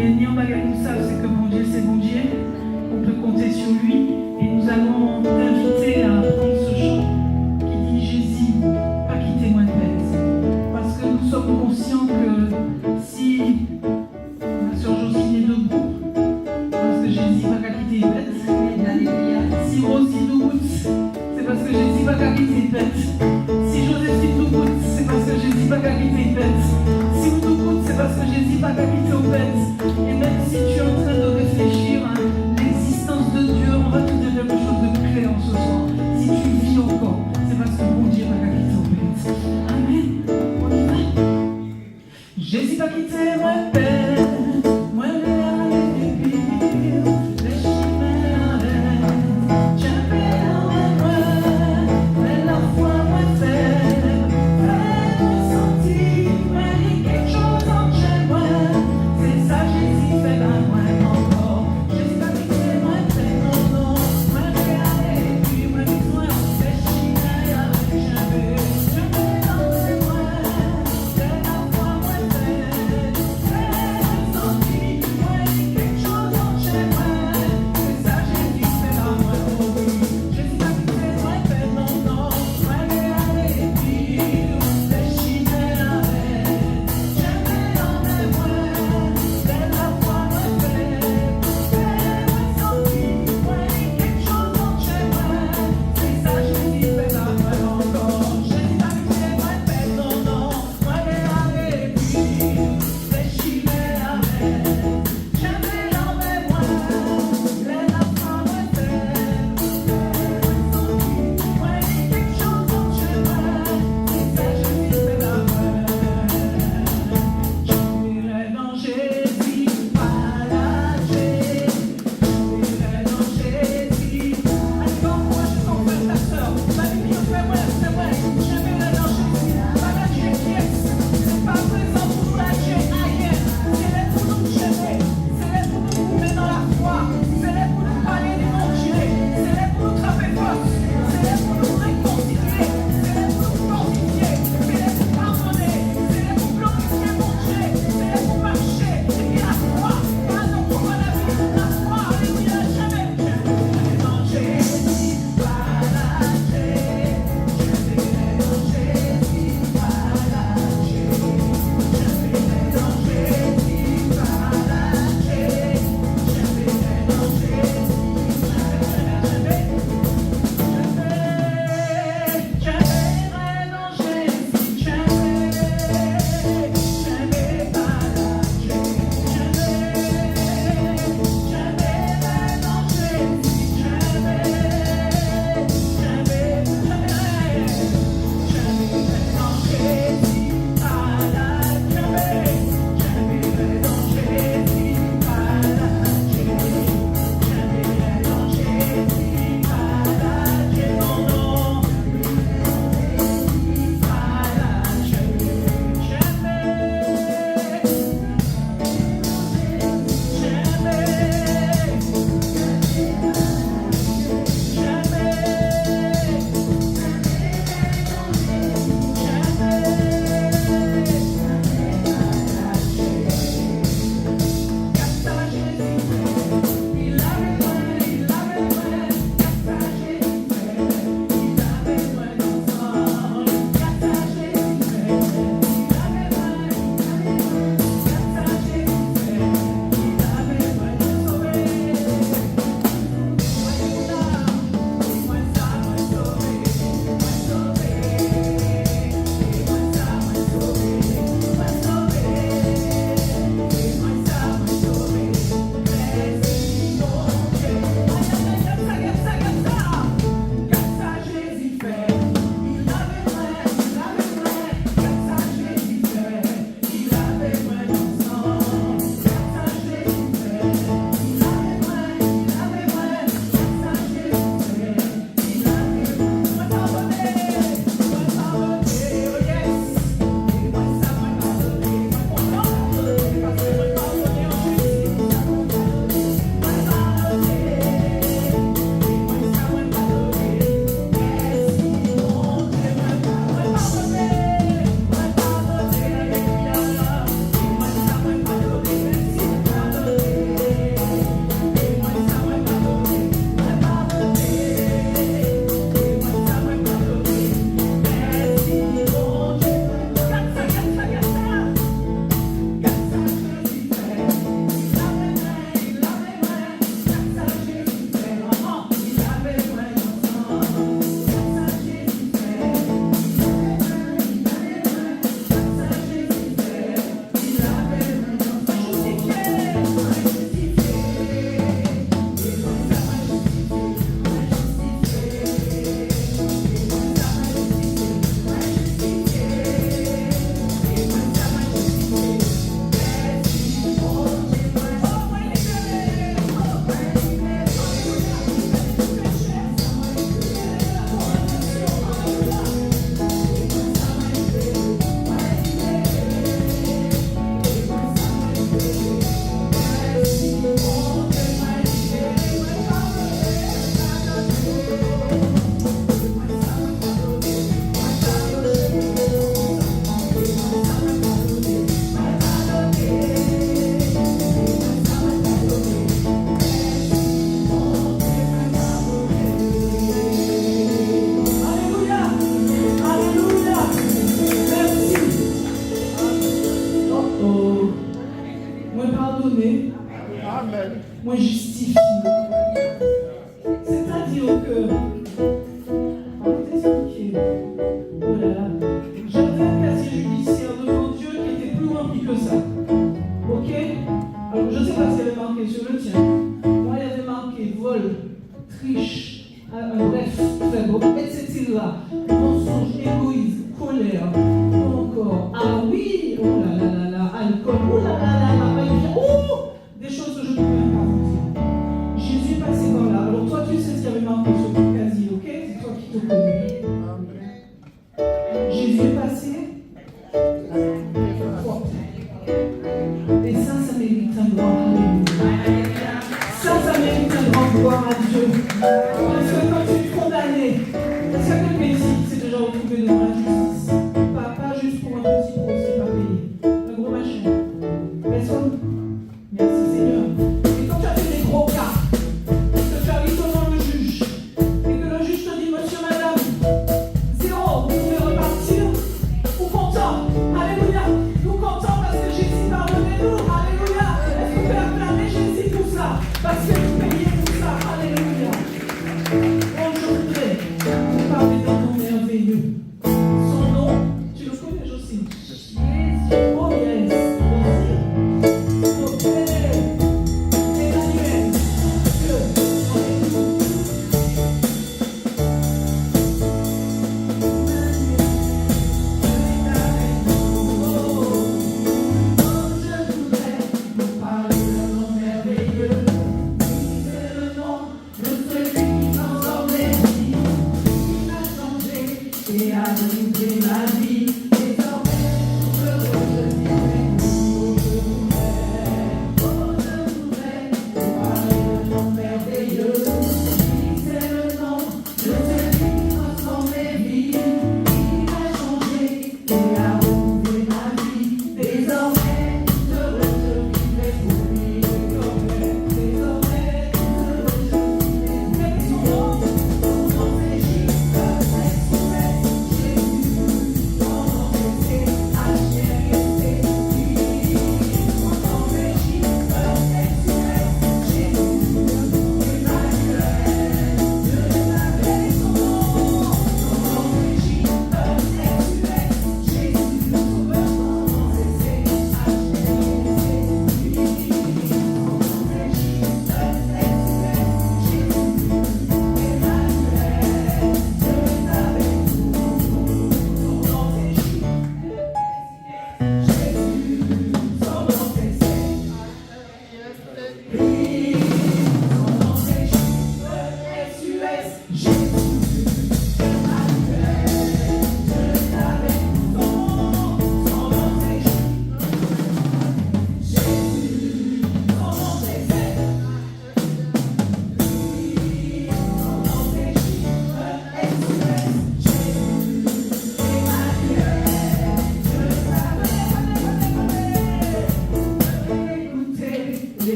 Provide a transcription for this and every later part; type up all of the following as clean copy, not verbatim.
Mais Nian Bagay nous savent, c'est que mon Dieu, c'est mon Dieu. On peut compter sur lui. Et nous allons t'inviter à prendre ce chant qui dit Jésus, pas quitter moi de bête. Parce que nous sommes conscients que si ma soeur Jocelyne est debout, parce que Jésus va pas quitter les bêtes. Si Rosie nous goûte, c'est parce que Jésus va pas quitter les bêtes. Si Joséphine nous goûte, c'est parce que Jésus va pas quitter les bêtes. Si vous nous goûtez, c'est parce que Jésus va pas quitter aux bêtes. Et même si tu es en train de réfléchir à l'existence de Dieu, on va te dire quelque chose de clair ce soir. Si tu vis encore, c'est parce que mon Dieu va pas quitter aux bêtes. Amen. On y va. Jésus va quitter moi bête. Moi le aller vivre. Les chimères avec. Jamais avec moi. Mais la foi moi fait. Fais-moi sentir. Mais il y a quelque chose en chez moi. C'est ça Jésus fait la moi encore. Jésus va quitter moi bête. Non, non. Moi le aller vivre. Moi besoin. Les chimères avec. Jamais avec moi. C'est la foi moi fait. Fais-moi pardonné, Amen. moi justifié. C'est-à-dire que, on va t'expliquer. Oh là là, j'avais un casier judiciaire devant Dieu qui était plus rempli que ça. Ok? Alors je ne sais pas ce qu'il y avait marqué sur le tien. Moi, il y avait marqué vol, triche, bref, etc. Mensonge, égoïsme, colère, encore. Ah oui, oh là là là là, alcool, oh là là là là, oh, des choses que je ne peux même pas vous dire. Jésus est passé par là. Alors toi, tu sais ce qu'il y avait marqué sur ton casier, ok? C'est toi qui te connais. Jésus est passé. Et ça mérite un grand alléluia. Ça mérite un grand gloire à Dieu. Parce que quand tu es condamné, est-ce qu'il y a quelqu'un ici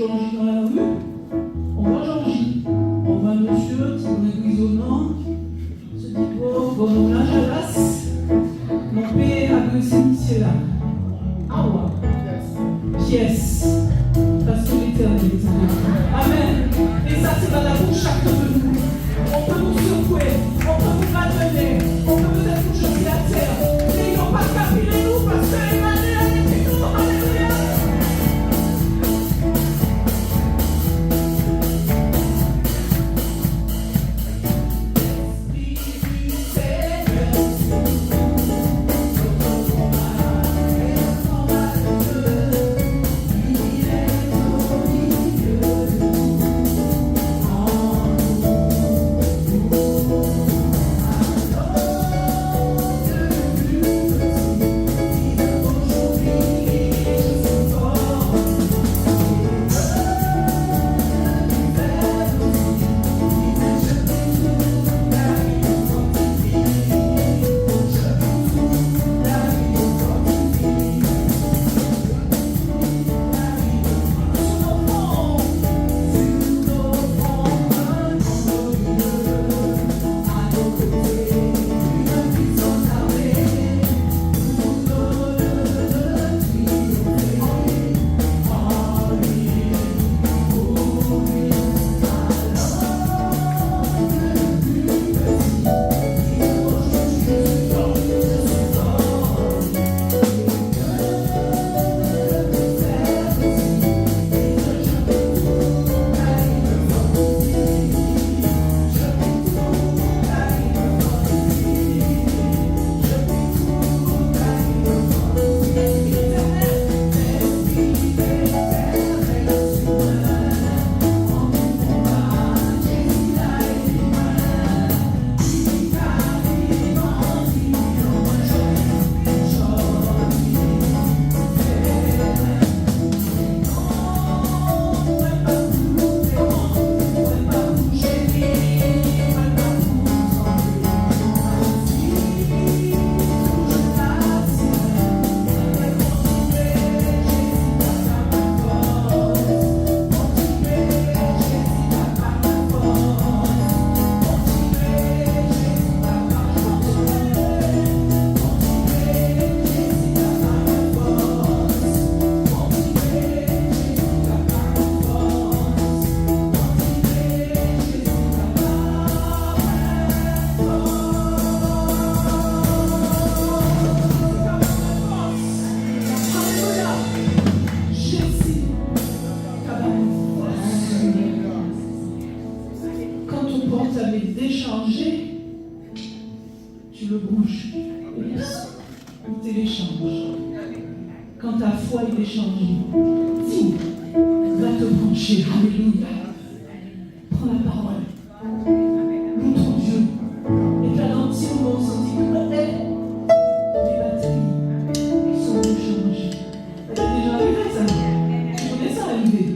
Georgie dans la rue, on voit Georgie. On voit un monsieur qui est grisonnant, se dit bon, là, j'alasse. Mon père a gressé monsieur là. Ah ouais. Yes. Parce que l'éternel est avec nous. Amen. Et ça, c'est valable pour chacun de nous. On peut nous secouer, on peut nous malmener, on peut peut-être nous jeter à terre. Mais ils n'ont pas capilé nous parce que Emmanuel est avec nous. Alléluia. Quand ta foi est échangée, tout va te brancher. Alléluia. Prends la parole. Loue ton Dieu. Et ralentis au bon sens. Les batteries sont échangées. Ça t'est déjà arrivé ça? Tu connais ça arriver?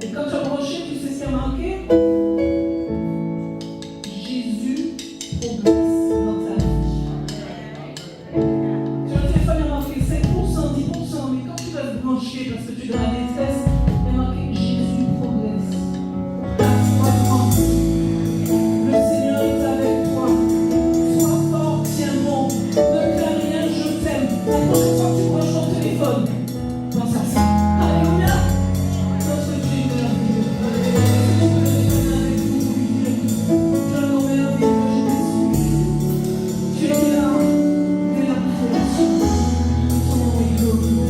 Et quand tu as branché, tu sais ce qui a manqué? Jésus progresse dans ta vie. Sur le téléphone, il y a marqué 5%, 10%, mais quand tu vas te brancher parce que tu es dans la détresse, il y a marqué Jésus progresse. La foi avance. Le Seigneur est avec toi. Sois fort, tiens bon. Ne crains rien, je t'aime. La prochaine fois que tu branches ton téléphone, pense à ça. Alléluia. Notre Dieu de la vie. Je peux le déconner avec vous. Je l'emmène à vivre, je suis. Tu es là, dès la création. Ton nom est glorifié.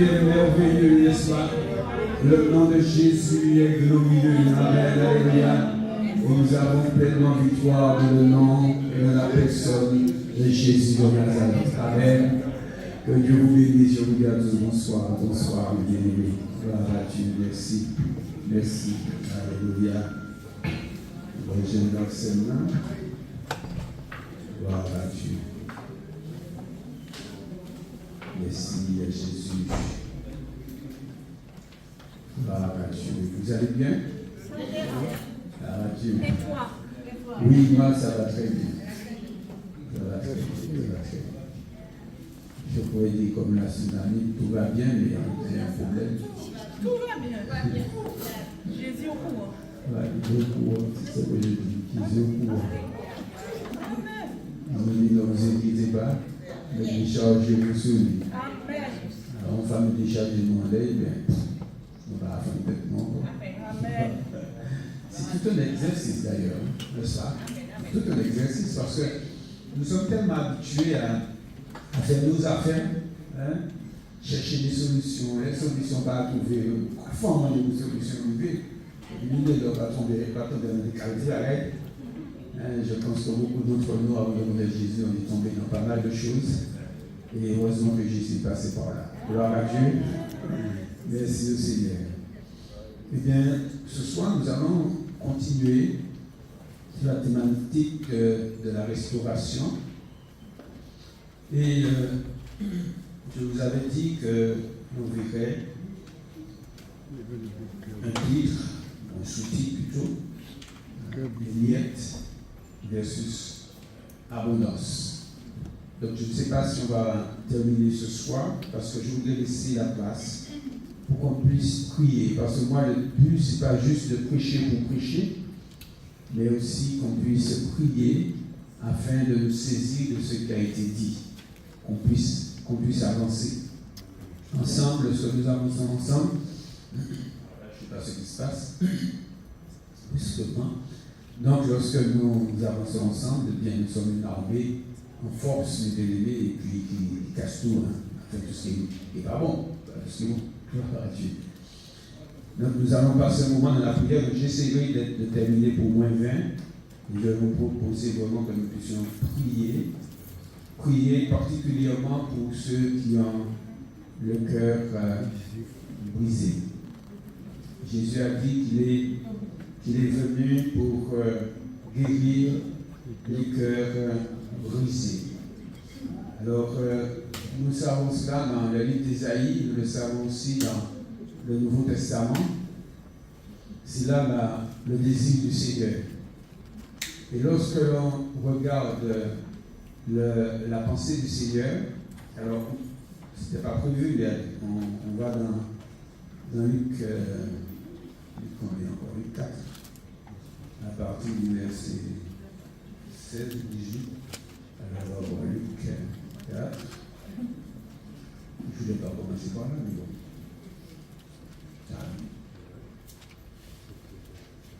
est merveilleux, n'est-ce pas? Le nom de Jésus est glorieux. Amen, alléluia. Et nous avons pleinement victoire dans le nom et dans la personne de Jésus de Nazareth. Amen. Que Dieu vous bénisse. Je vous dis à tous bonsoir, bonsoir, mes bien-aimés. Gloire à Dieu, merci. Merci. Alléluia. Je dans ses mains. Gloire à Dieu. Merci Jésus. Gloire à Dieu. Vous allez bien? Gloire à Dieu. Oui, moi ça va très bien. Ça va très bien. Ça va très bien. Je pourrais dire comme la tsunami, tout va bien, mais il y a un problème. Tout va bien. Jésus au courant. Il est au courant, c'est ce que je dis. Jésus au courant. Nous ne vous inquiétez pas, mais déchargez-vous sur lui. Alors, on va me décharger mon lait, bien, on va faire complètement. C'est tout un exercice d'ailleurs, n'est-ce pas? Tout un exercice parce que nous sommes tellement habitués à faire nos affaires, hein? Chercher des solutions, les solutions pas à trouver. Parfois, on a des solutions trouvées. L'idée ne va tomber dans des qualités à l'aide. Je pense que beaucoup d'entre nous, avant de connaître Jésus, on est tombé dans pas mal de choses. Et heureusement que Jésus est passé par là. Gloire à Dieu. Merci au Seigneur. Eh bien, ce soir, nous allons continuer sur la thématique de la restauration. Et je vous avais dit qu'on verrait un titre, un sous-titre plutôt, miettes versus abondance. Donc je ne sais pas si on va terminer ce soir, parce que je voudrais laisser la place pour qu'on puisse prier. Parce que moi, le but, ce n'est pas juste de prêcher pour prêcher, mais aussi qu'on puisse prier afin de nous saisir de ce qui a été dit, qu'on puisse avancer ensemble, ce que nous avançons ensemble. Je ne sais pas ce qui se passe, brusquement. Donc, lorsque nous avançons ensemble, eh bien, nous sommes une armée en force, mes bien-aimés, et puis qui casse tout, hein, enfin, tout ce qui n'est pas bon, tout ce qui est bon. Donc, nous allons passer un moment dans la prière. J'essaierai de terminer pour moins 20. Et je vais vous proposer vraiment que nous puissions prier particulièrement pour ceux qui ont le cœur brisé. Jésus a dit qu'il est venu pour guérir les cœurs brisés. Alors, nous savons cela dans le livre d'Ésaïe, nous le savons aussi dans le Nouveau Testament. C'est là le désir du Seigneur. Et lorsque l'on regarde la pensée du Seigneur, alors, ce n'était pas prévu, on va dans Luc, combien encore? Luc 4, à partir du verset 16 ou 18. Alors, Luc 4. Je ne voulais pas commencer par là, mais bon.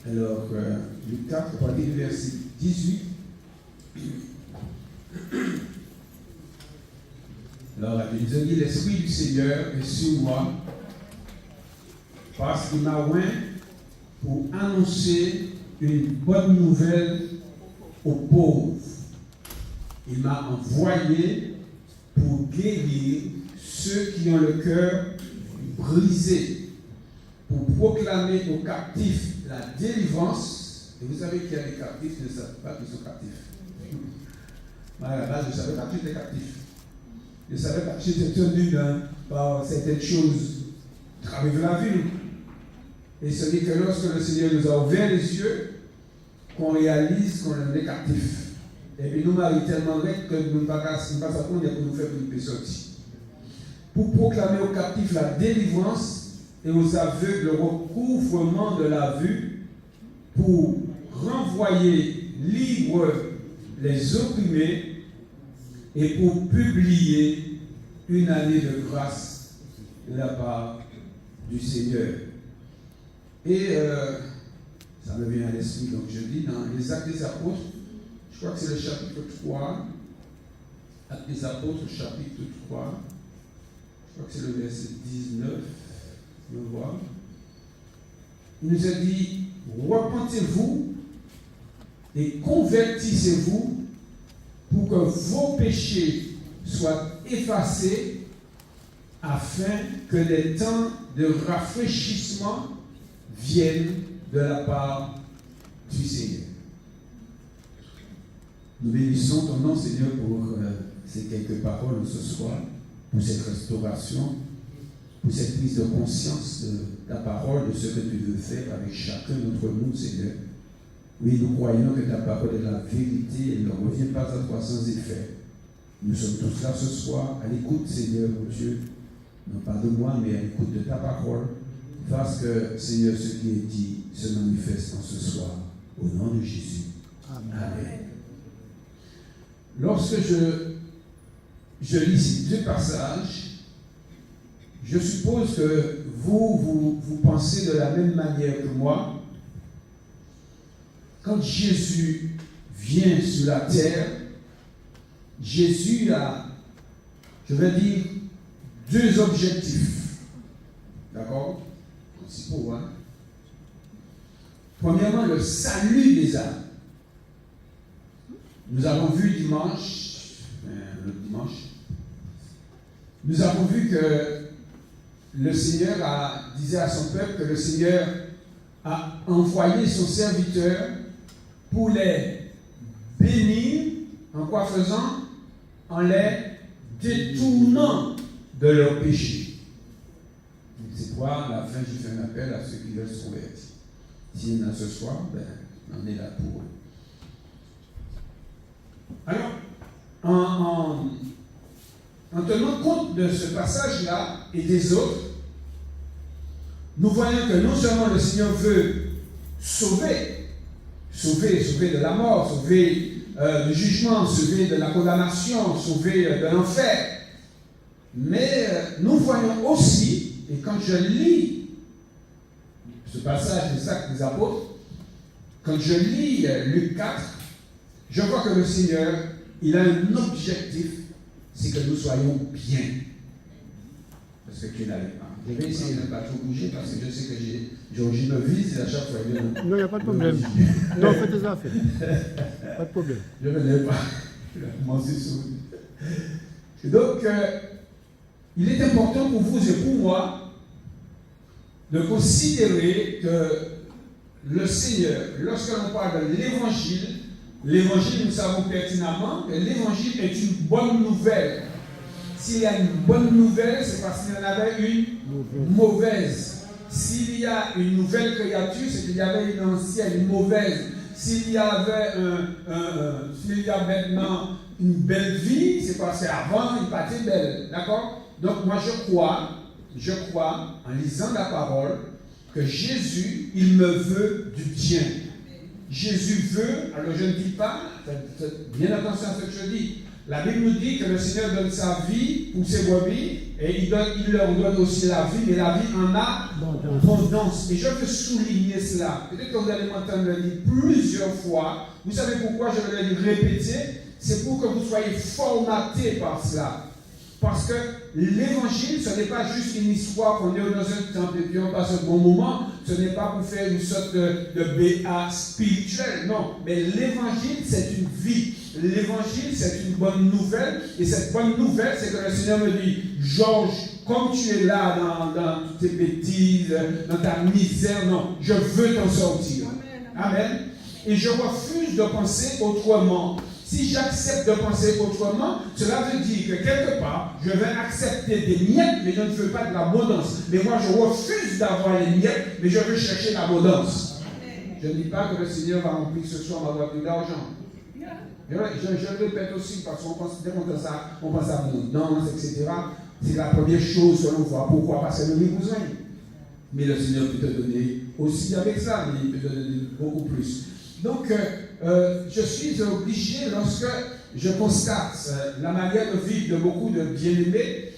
Alors, Luc 4, à partir du verset 18. Alors, il nous a dit, l'Esprit du Seigneur est sur moi, parce qu'il m'a oint pour annoncer une bonne nouvelle aux pauvres. Il m'a envoyé pour guérir ceux qui ont le cœur brisé, pour proclamer aux captifs la délivrance. Et vous savez qu'il y a des captifs qui ne savent pas qu'ils sont captifs. Moi, à la base, je ne savais pas que j'étais captif. Je ne savais pas que j'étais tenu par certaines choses à travers la vie. Et ce n'est que lorsque le Seigneur nous a ouvert les yeux qu'on réalise qu'on est captif. Et puis nous m'arrive tellement vite que nous ne pouvons pas s'attendre pour nous faire une sortie. Pour proclamer aux captifs la délivrance et aux aveugles le recouvrement de la vue, pour renvoyer libres les opprimés et pour publier une année de grâce de la part du Seigneur. Et ça me vient à l'esprit, donc je dis dans les Actes des Apôtres, je crois que c'est le chapitre 3, Actes des Apôtres, chapitre 3, crois que c'est le verset 19, on va voir. Il nous a dit, repentez-vous et convertissez-vous pour que vos péchés soient effacés afin que les temps de rafraîchissement viennent de la part du Seigneur. Nous bénissons ton nom, Seigneur, pour ces quelques paroles ce soir, pour cette restauration, pour cette prise de conscience de ta parole, de ce que tu veux faire avec chacun d'entre nous, Seigneur. Oui, nous croyons que ta parole est la vérité et ne revient pas à toi sans effet. Nous sommes tous là ce soir, à l'écoute, Seigneur, mon Dieu, non pas de moi, mais à l'écoute de ta parole, parce que, Seigneur, ce qui est dit se manifeste en ce soir, au nom de Jésus. Amen. Amen. Lorsque je lis ces deux passages, je suppose que vous pensez de la même manière que moi. Quand Jésus vient sur la terre, Jésus a, je vais dire, deux objectifs. D'accord? C'est pour moi. Premièrement, le salut des âmes. Nous avons vu dimanche, nous avons vu que le Seigneur disait à son peuple que le Seigneur a envoyé son serviteur pour les bénir, en quoi faisant? En les détournant de leurs péchés. C'est pourquoi à la fin, je fais un appel à ceux qui veulent se convertir. S'il y en a ce soir, on est là pour eux. Alors, en tenant compte de ce passage-là et des autres, nous voyons que non seulement le Seigneur veut sauver de la mort, sauver du jugement, sauver de la condamnation, sauver de l'enfer, mais nous voyons aussi, et quand je lis ce passage des Actes des Apôtres, quand je lis Luc 4, je vois que le Seigneur, il a un objectif, c'est que nous soyons bien. Parce que qu'il n'allait pas. Je vais essayer de ne pas trop bouger parce que je sais que je me vise à chaque fois. Non, il n'y a pas de problème. Non, faites tes affaires. Pas de problème. Je ne l'ai pas. Je vais commencer sur. Et donc, il est important pour vous et pour moi de considérer que le Seigneur, lorsque l'on parle de l'évangile, nous savons pertinemment que l'évangile est une bonne nouvelle. S'il y a une bonne nouvelle, c'est parce qu'il y en avait une mauvaise. S'il y a une nouvelle créature, c'est qu'il y avait une ancienne mauvaise. S'il y avait s'il y a maintenant une belle vie, c'est parce qu'avant, il n'était pas belle. D'accord? Donc moi je crois, en lisant la parole, que Jésus, il me veut du bien. Jésus veut, alors je ne dis pas, faites bien attention à ce que je dis. La Bible nous dit que le Seigneur donne sa vie pour ses brebis et il leur donne aussi la vie, mais la vie en a abondance. Et je veux souligner cela. Peut-être que vous allez m'entendre le dire plusieurs fois. Vous savez pourquoi je vais le répéter? C'est pour que vous soyez formatés par cela. Parce que l'évangile, ce n'est pas juste une histoire qu'on est dans un temple et puis on passe un bon moment. Ce n'est pas pour faire une sorte de BA spirituel. Non, mais l'évangile, c'est une vie. L'évangile, c'est une bonne nouvelle. Et cette bonne nouvelle, c'est que le Seigneur me dit, Georges, comme tu es là dans toutes tes bêtises, dans ta misère, non, je veux t'en sortir. Amen. Et je refuse de penser autrement. Si j'accepte de penser autrement, cela veut dire que quelque part, je vais accepter des miettes, mais je ne veux pas de l'abondance. Mais moi, je refuse d'avoir les miettes, mais je veux chercher l'abondance. Je ne dis pas que le Seigneur va remplir ce soir ma voiture d'argent. Je le répète aussi, parce qu'on pense, dès qu'on pense à abondance, etc. C'est la première chose que l'on voit. Pourquoi? Parce que nous avons besoin. Mais le Seigneur peut te donner aussi avec ça, mais il peut te donner beaucoup plus. Donc, je suis obligé, lorsque je constate la manière de vivre de beaucoup de bien-aimés,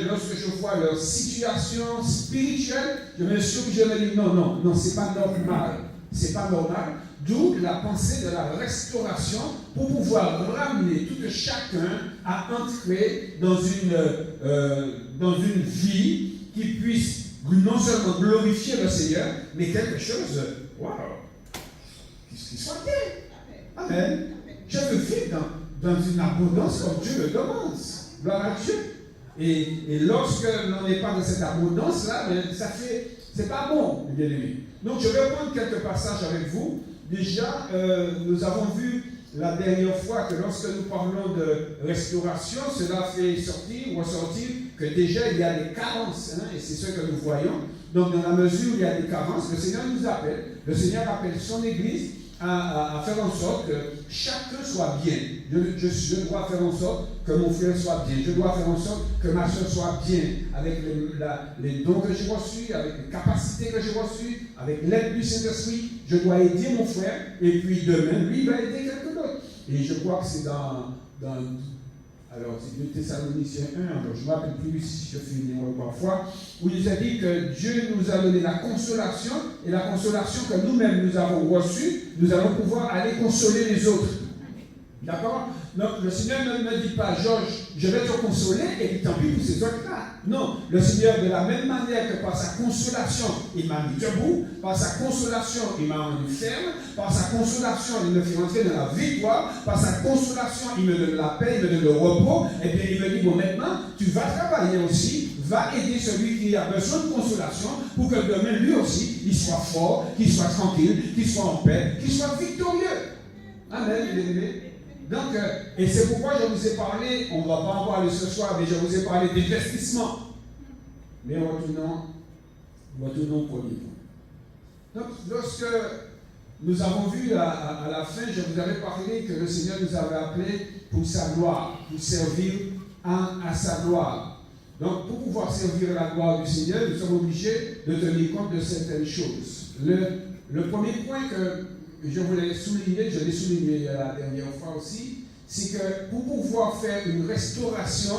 lorsque je vois leur situation spirituelle, je me suis obligé de me dire non, c'est pas normal. C'est pas normal. D'où la pensée de la restauration pour pouvoir ramener tout chacun à entrer dans dans une vie qui puisse non seulement glorifier le Seigneur, mais quelque chose, waouh, qui soit bien. Amen. Je veux vivre dans une abondance comme Dieu le demande. Gloire à Dieu. Et lorsque l'on n'est pas dans cette abondance-là, c'est pas bon, bien aimé. Donc je vais prendre quelques passages avec vous. Déjà, nous avons vu la dernière fois que lorsque nous parlons de restauration, cela fait ressortir que déjà il y a des carences, et c'est ce que nous voyons. Donc dans la mesure où il y a des carences, le Seigneur nous appelle, le Seigneur appelle son Église à faire en sorte que chacun soit bien. Je dois faire en sorte que mon frère soit bien. Je dois faire en sorte que ma soeur soit bien avec les dons que j'ai reçus, avec les capacités que j'ai reçues, avec l'aide du Saint-Esprit. Je dois aider mon frère et puis demain, lui va aider quelqu'un d'autre. Et je crois que c'est alors c'est 2 Thessaloniciens 1, alors je ne me rappelle plus si je fais une erreur parfois, où il nous a dit que Dieu nous a donné la consolation, et la consolation que nous-mêmes nous avons reçue, nous allons pouvoir aller consoler les autres. D'accord? Donc le Seigneur ne me dit pas, Georges, je vais te consoler, et puis tant pis pour ces autres-là. Non, le Seigneur, de la même manière que par sa consolation, il m'a mis debout, par sa consolation, il m'a rendu ferme, par sa consolation, il me fait entrer dans la victoire, par sa consolation, il me donne la paix, il me donne le repos, et bien il me dit, bon maintenant, tu vas travailler aussi, va aider celui qui a besoin de consolation, pour que demain, lui aussi, il soit fort, qu'il soit tranquille, qu'il soit en paix, qu'il soit victorieux. Amen, bien aimé. Donc, et c'est pourquoi je vous ai parlé, on ne va pas en parler ce soir, mais je vous ai parlé d'investissement. Mais retournons au premier point. Donc, lorsque nous avons vu à la fin, je vous avais parlé que le Seigneur nous avait appelés pour sa gloire, pour servir à sa gloire. Donc, pour pouvoir servir à la gloire du Seigneur, nous sommes obligés de tenir compte de certaines choses. Le premier point que je voulais souligner, je l'ai souligné la dernière fois aussi, c'est que pour pouvoir faire une restauration,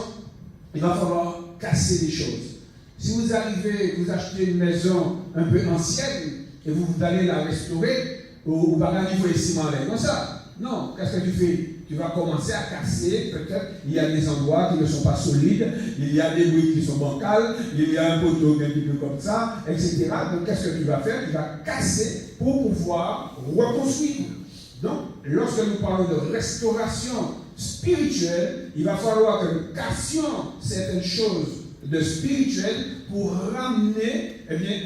il va falloir casser des choses. Si vous arrivez, vous achetez une maison un peu ancienne et vous allez la restaurer, ou par exemple, il faut les ciments comme ça. Non, qu'est-ce que tu fais? Tu vas commencer à casser, peut-être, il y a des endroits qui ne sont pas solides, il y a des briques qui sont bancales, il y a un poteau un petit peu comme ça, etc. Donc, qu'est-ce que tu vas faire? Tu vas casser pour pouvoir reconstruire. Donc, lorsque nous parlons de restauration spirituelle, il va falloir que nous cassions certaines choses de spirituel pour ramener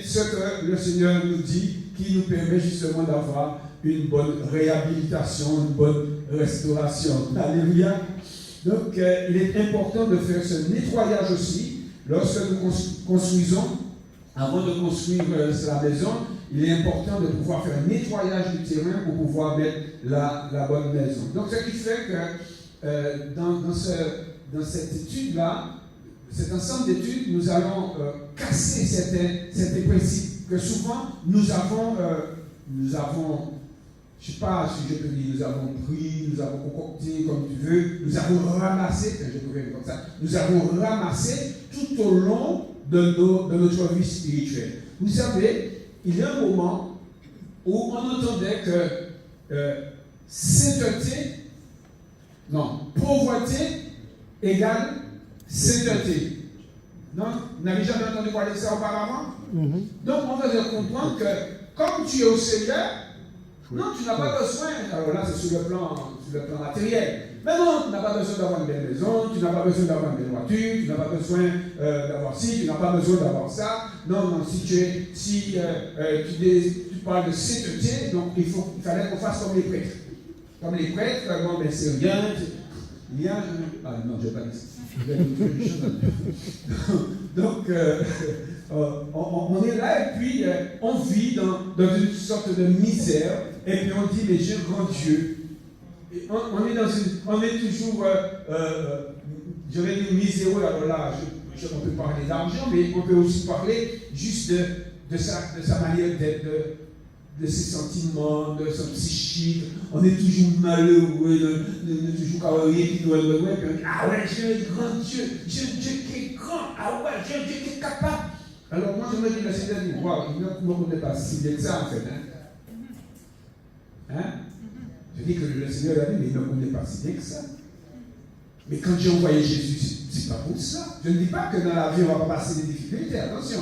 ce que le Seigneur nous dit, qui nous permet justement d'avoir une bonne réhabilitation, une bonne restauration. Alléluia. Donc, il est important de faire ce nettoyage aussi. Lorsque nous construisons, avant de construire la maison, il est important de pouvoir faire un nettoyage du terrain pour pouvoir mettre la bonne maison. Donc, ce qui fait que dans cette étude-là, cet ensemble d'études, nous allons casser certains principes que souvent nous avons, je ne sais pas si je peux dire, nous avons pris, nous avons concocté, comme tu veux, nous avons ramassé, je peux dire comme ça, nous avons ramassé tout au long de notre vie spirituelle. Vous savez, il y a un moment où on entendait que pauvreté égale sainteté. Non, vous n'avez jamais entendu parler de ça auparavant? Donc, on va se comprendre que comme tu es au Seigneur, non, tu n'as pas besoin, alors là c'est sur le plan matériel, mais non, tu n'as pas besoin d'avoir une belle maison, tu n'as pas besoin d'avoir une belle voiture, tu n'as pas besoin d'avoir ci, tu n'as pas besoin d'avoir ça. Non, si tu parles de sainteté, donc il fallait qu'on fasse comme les prêtres. Comme les prêtres, bon, ben c'est rien, il y a non, je ne vais pas dire ça. Donc, on est là et puis on vit dans une sorte de misère et puis on dit, mais j'ai un grand Dieu. Et on est toujours, je vais dire miséreux, alors là, on peut parler d'argent, mais on peut aussi parler juste de sa manière d'être, de ses sentiments, de son psychique. On est toujours malheureux, de toujours carrière qui nous est puis ah ouais, j'ai un grand Dieu, j'ai un Dieu qui est grand, ah ouais, j'ai un Dieu qui est capable. Alors moi je me dis, le Seigneur dit, wow, il ne me connaît pas si bien que ça en fait. Je dis que le Seigneur a dit, mais il ne me connaît pas si bien que ça. Mais quand j'ai envoyé Jésus, c'est pas pour ça. Je ne dis pas que dans la vie, on ne va pas passer des difficultés, attention.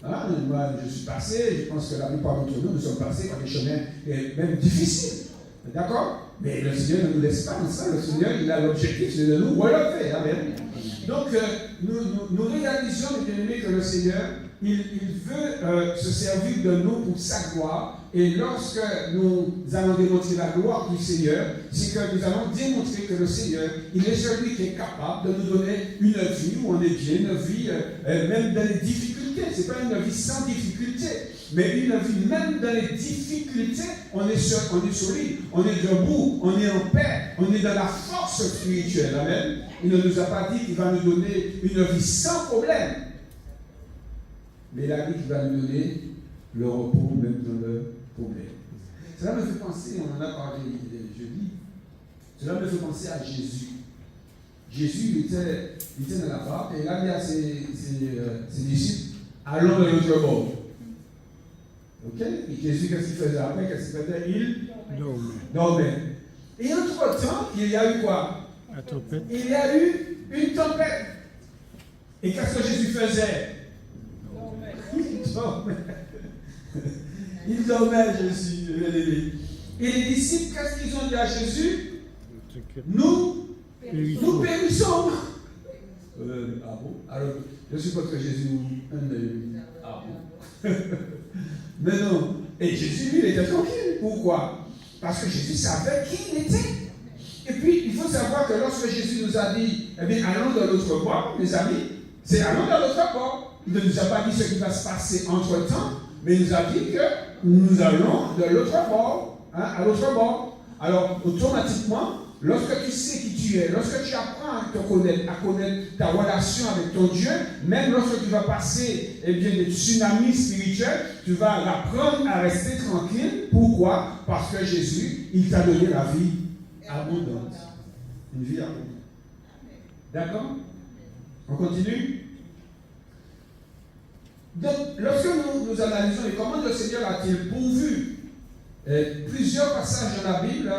Hein, moi, je suis passé, je pense que la plupart d'entre nous sommes passés par des chemins même difficiles. D'accord? Mais le Seigneur ne nous laisse pas dans ça. Le Seigneur, il a l'objectif, c'est de nous relever. Amen. Donc, nous réalisons, mes bien-aimés, que le Seigneur, il veut se servir de nous pour sa gloire. Et lorsque nous allons démontrer la gloire du Seigneur, c'est que nous allons démontrer que le Seigneur, il est celui qui est capable de nous donner une vie où on est bien, une vie même dans les difficultés. Ce n'est pas une vie sans difficulté, mais une vie même dans les difficultés, on est solide, on est debout, on est en paix, on est dans la force spirituelle. Amen. Il ne nous a pas dit qu'il va nous donner une vie sans problème, mais il a dit qu'il va nous donner le repos même dans le problème. Cela me fait penser, on en a parlé jeudi, cela me fait penser à Jésus. Jésus était dans la barque et il a dit à ses disciples, allons de l'autre bord. Ok? Et Jésus, qu'est-ce qu'il faisait après? Qu'est-ce qu'il faisait? Il dormait. Et entre-temps, il y a eu quoi? La tempête. Il y a eu une tempête. Et qu'est-ce que Jésus faisait? Il dormait. Il dormait, Jésus. Et les disciples, qu'est-ce qu'ils ont dit à Jésus? Nous périssons. Ah bon? Alors, je suppose que Jésus ah bon? Mais non. Et Jésus, lui, il était tranquille. Pourquoi? Parce que Jésus savait qui il était. Et puis, il faut savoir que lorsque Jésus nous a dit, eh bien, allons de l'autre bord, mes amis, c'est allons de l'autre bord. Il ne nous a pas dit ce qui va se passer entre-temps, mais il nous a dit que nous allons de l'autre bord, à l'autre bord. Alors, automatiquement, lorsque tu sais qui tu es, lorsque tu apprends à te connaître, à connaître ta relation avec ton Dieu, même lorsque tu vas passer des tsunamis spirituels, tu vas apprendre à rester tranquille. Pourquoi? Parce que Jésus, il t'a donné la vie abondante. Une vie abondante. D'accord? On continue? Donc, lorsque nous analysons comment le Seigneur a-t-il pourvu plusieurs passages dans la Bible,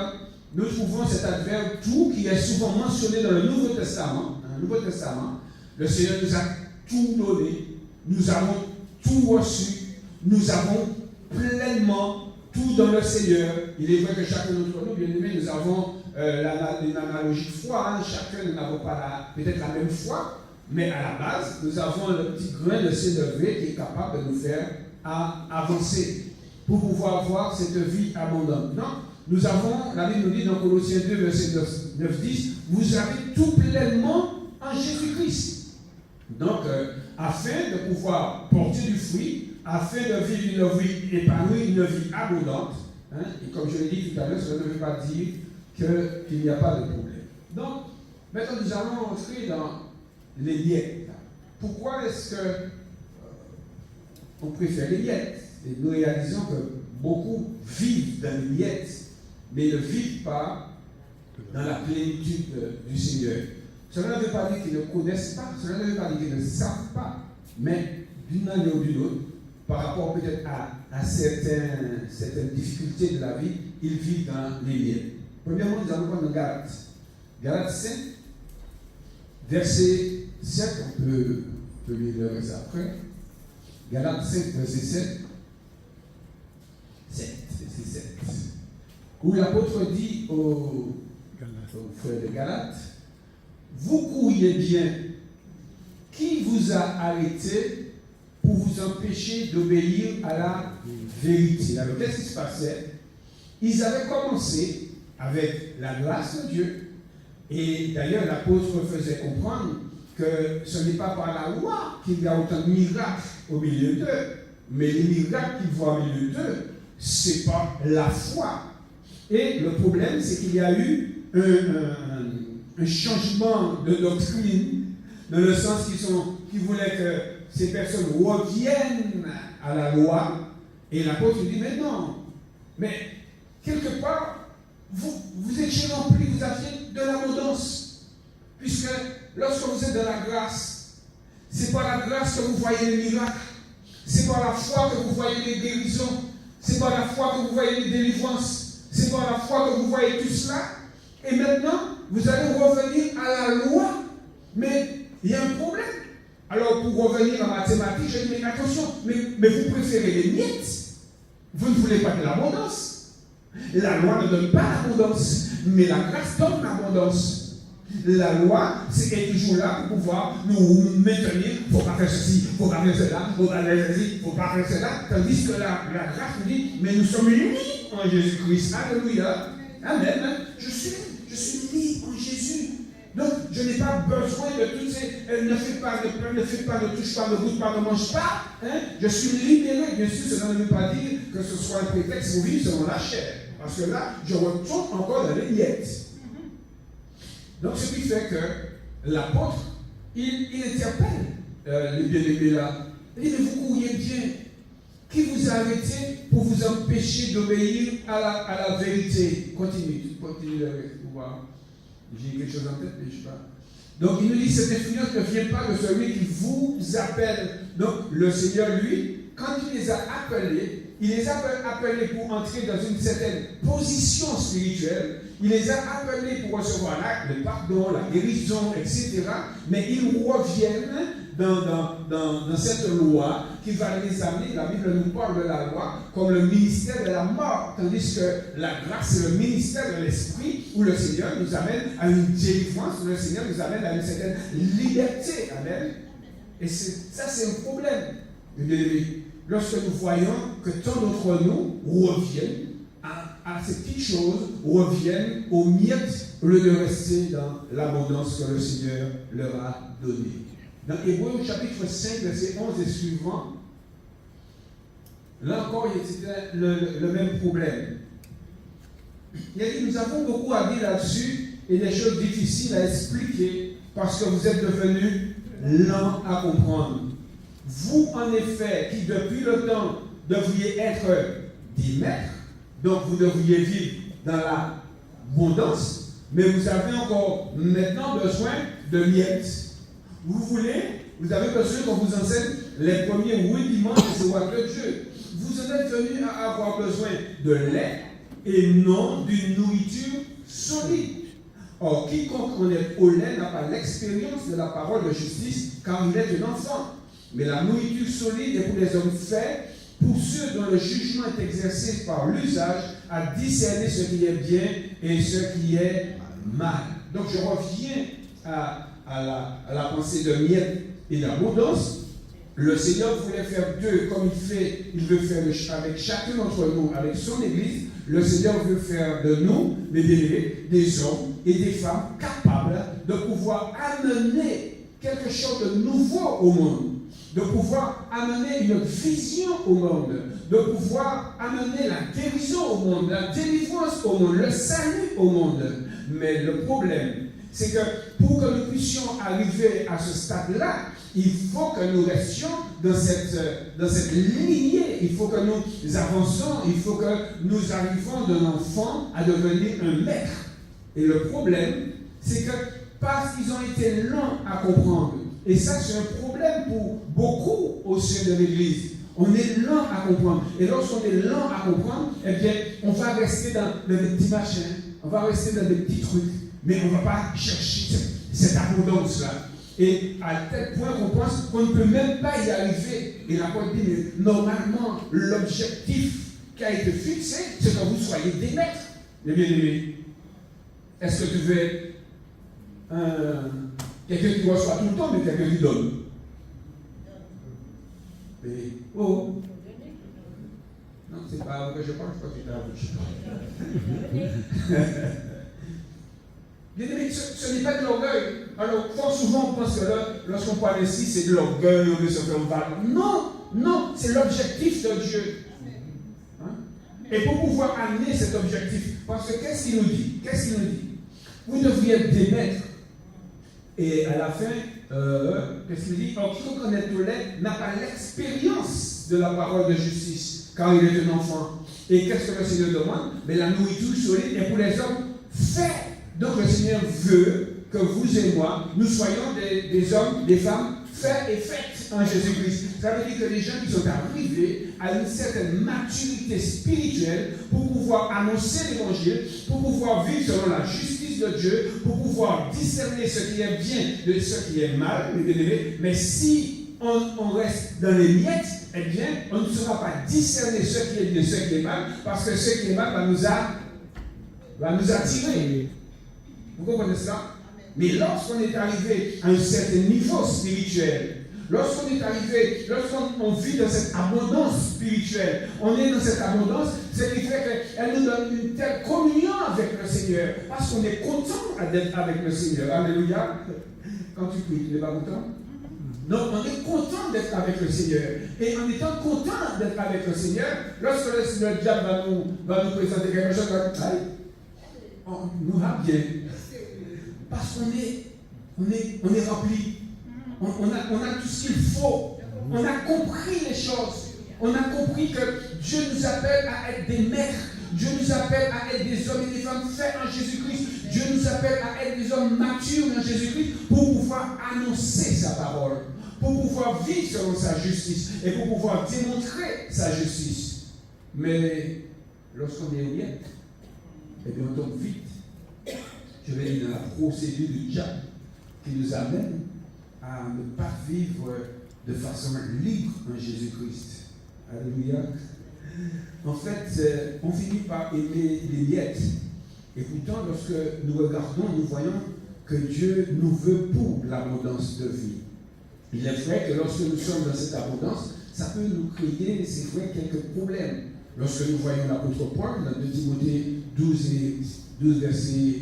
nous trouvons cet adverbe tout qui est souvent mentionné dans le Nouveau Testament. Dans le Nouveau Testament, le Seigneur nous a tout donné, nous avons tout reçu, nous avons pleinement tout dans le Seigneur. Il est vrai que chacun d'entre nous, bien aimés, nous avons une analogie de foi. Hein. Chacun, nous n'avons pas peut-être la même foi, mais à la base, nous avons le petit grain de sénévé qui est capable de nous faire avancer pour pouvoir avoir cette vie abondante. Non? Nous avons, la Bible nous dit dans Colossiens 2, verset 9-10, vous avez tout pleinement en Jésus-Christ. Donc, afin de pouvoir porter du fruit, afin de vivre une vie épanouie, une vie abondante, hein, et comme je l'ai dit tout à l'heure, cela ne veut pas dire qu'il n'y a pas de problème. Donc, maintenant nous allons entrer dans les miettes. Pourquoi est-ce que on préfère les miettes? Et nous réalisons que beaucoup vivent dans les miettes, mais ne vivent pas dans la plénitude du Seigneur. Cela ne veut pas dire qu'ils ne connaissent pas, cela ne veut pas dire qu'ils ne savent pas, mais d'une manière ou d'une autre, par rapport peut-être à certaines difficultés de la vie, ils vivent dans les miettes. Premièrement, nous allons prendre Galates. Galates 5, verset 7, on peut lire le verset après. Galates 5, verset 7. 7, verset 7. Où l'apôtre dit aux frères de Galates, vous courriez bien, qui vous a arrêté pour vous empêcher d'obéir à la vérité? Alors, qu'est-ce qui se passait? Ils avaient commencé avec la grâce de Dieu. Et d'ailleurs, l'apôtre faisait comprendre que ce n'est pas par la loi qu'il y a autant de miracles au milieu d'eux, mais les miracles qu'ils voient au milieu d'eux, c'est pas la foi. Et le problème, c'est qu'il y a eu un changement de doctrine, dans le sens qu'ils voulaient que ces personnes reviennent à la loi. Et l'apôtre dit, mais non, mais quelque part, vous étiez remplis, vous aviez de l'abondance. Puisque lorsque vous êtes dans la grâce, c'est par la grâce que vous voyez les miracles, c'est par la foi que vous voyez les guérisons, c'est par la foi que vous voyez les délivrances, c'est par la foi que vous voyez tout cela. Et maintenant, vous allez revenir à la loi, mais il y a un problème. Alors, pour revenir en mathématiques, je dis, mais attention, mais vous préférez les miettes. Vous ne voulez pas de l'abondance. La loi ne donne pas l'abondance, mais la grâce donne l'abondance. La loi, c'est toujours là pour pouvoir nous maintenir. Il ne faut pas faire ceci, il ne faut pas faire cela, il ne faut pas faire ceci, il ne faut pas faire cela. Tandis que la grâce nous dit, mais nous sommes unis en Jésus-Christ. Alléluia. Amen. Je suis libre en Jésus. Donc, je n'ai pas besoin de toutes ces. Ne fais pas, ne touche pas, ne goûte pas, ne mange pas. Hein? Je suis libéré. Bien sûr, cela ne veut pas dire que ce soit un prétexte pour vivre selon la chair. Parce que là, je retourne encore dans les miettes. Donc, ce qui fait que l'apôtre, il interpelle les bien-aimés là. Il dit, mais vous courriez bien. Qui vous a arrêté pour vous empêcher d'obéir à la vérité? Continue pour voir. J'ai quelque chose en tête, mais je ne sais pas. Donc, il nous dit, cette influence ne vient pas de celui qui vous appelle. Donc, le Seigneur, lui, quand il les a appelés, il les a appelés pour entrer dans une certaine position spirituelle. Il les a appelés pour recevoir le pardon, la guérison, etc. Mais ils reviennent dans cette loi qui va les amener. La Bible nous parle de la loi comme le ministère de la mort, tandis que la grâce, c'est le ministère de l'esprit où le Seigneur nous amène à une délivrance, où le Seigneur nous amène à une certaine liberté. Amen. Et ça, c'est un problème. Lorsque nous voyons que tant d'entre nous reviennent à ces petites choses, reviennent aux miettes au lieu de rester dans l'abondance que le Seigneur leur a donnée. Dans Hébreux chapitre 5, verset 11 et suivant, là encore, c'était le même problème. Il a dit, nous avons beaucoup à dire là-dessus et des choses difficiles à expliquer parce que vous êtes devenus lents à comprendre. Vous, en effet, qui depuis le temps devriez être des maîtres, donc vous devriez vivre dans l'abondance, mais vous avez encore maintenant besoin de miettes. Vous avez besoin qu'on vous enseigne les premiers rudiments de ce royaume de Dieu. Vous en êtes venus à avoir besoin de lait et non d'une nourriture solide. Or, quiconque en est au lait n'a pas l'expérience de la parole de justice, car il est un enfant. Mais la nourriture solide est pour les hommes faits, pour ceux dont le jugement est exercé par l'usage, à discerner ce qui est bien et ce qui est mal. Donc, je reviens à la pensée de miettes et d'abondance. Le Seigneur voulait faire d'eux comme il veut faire avec chacun d'entre nous, avec son Église. Le Seigneur veut faire de nous, mes bien-aimés, des hommes et des femmes capables de pouvoir amener quelque chose de nouveau au monde, de pouvoir amener une vision au monde, de pouvoir amener la guérison au monde, la délivrance au monde, le salut au monde. Mais le problème, c'est que pour que nous puissions arriver à ce stade-là, il faut que nous restions dans cette lignée. Il faut que nous avancions. Il faut que nous arrivions d'un enfant à devenir un maître. Et le problème, c'est que parce qu'ils ont été lents à comprendre, et ça c'est un problème pour beaucoup au sein de l'Église. On est lent à comprendre. Et lorsqu'on est lent à comprendre, eh bien, on va rester dans des petits machins, on va rester dans des petits trucs. Mais on ne va pas chercher cette abondance-là. Et à tel point qu'on pense qu'on ne peut même pas y arriver. Et l'apôtre dit, mais normalement, l'objectif qui a été fixé, c'est que vous soyez des maîtres. Les bien-aimés, est-ce que tu veux être quelqu'un qui reçoit tout le temps, mais quelqu'un qui donne? Et, oh! Non, c'est pas à vous que je parle, je crois que c'est à vous. Bien aimé, ce n'est pas de l'orgueil. Alors, fort souvent, on pense que là, lorsqu'on parle ici, c'est de l'orgueil, on veut se faire valoir. Non, c'est l'objectif de Dieu. Hein? Et pour pouvoir amener cet objectif, parce que qu'est-ce qu'il nous dit? Vous devriez être des maîtres. Et à la fin, qu'est-ce qu'il dit? Or, quiconque connaît le lait n'a pas l'expérience de la parole de justice, car il est un enfant. Et qu'est-ce que le Seigneur demande? Mais la nourriture solide est pour les hommes faits. Donc le Seigneur veut que vous et moi, nous soyons des hommes, des femmes faits et faites en Jésus-Christ. Ça veut dire que les gens qui sont arrivés à une certaine maturité spirituelle pour pouvoir annoncer l'évangile, pour pouvoir vivre selon la justice justice de Dieu pour pouvoir discerner ce qui est bien de ce qui est mal, mes bien-aimés. Mais si on reste dans les miettes, eh bien, on ne saura pas discerner ce qui est bien, ce qui est mal, parce que ce qui est mal va nous attirer. Vous comprenez cela? Mais lorsqu'on est arrivé à un certain niveau spirituel, lorsqu'on vit dans cette abondance spirituelle, on est dans cette abondance, ce qui fait qu'elle nous donne une telle communion avec le Seigneur, parce qu'on est content d'être avec le Seigneur. Alléluia. Quand tu pries, tu n'es pas content? Donc on est content d'être avec le Seigneur. Et en étant content d'être avec le Seigneur, lorsque le diable va nous présenter quelque chose, on nous va bien. Parce qu'on est rempli. On a tout ce qu'il faut. On a compris les choses. On a compris que Dieu nous appelle à être des maîtres. Dieu nous appelle à être des hommes et des femmes faits en Jésus-Christ. Dieu nous appelle à être des hommes matures en Jésus-Christ pour pouvoir annoncer sa parole, pour pouvoir vivre selon sa justice et pour pouvoir démontrer sa justice. Mais lorsqu'on est honnête, eh bien on tombe vite. Je vais dire dans la procédure du diable qui nous amène à ne pas vivre de façon libre en Jésus-Christ. Alléluia. En fait, on finit par aimer les miettes. Et pourtant, lorsque nous regardons, nous voyons que Dieu nous veut pour l'abondance de vie. Il est vrai que lorsque nous sommes dans cette abondance, ça peut nous créer, c'est vrai, quelques problèmes. Lorsque nous voyons l'apôtre Paul, dans 2 Timothée 12, versets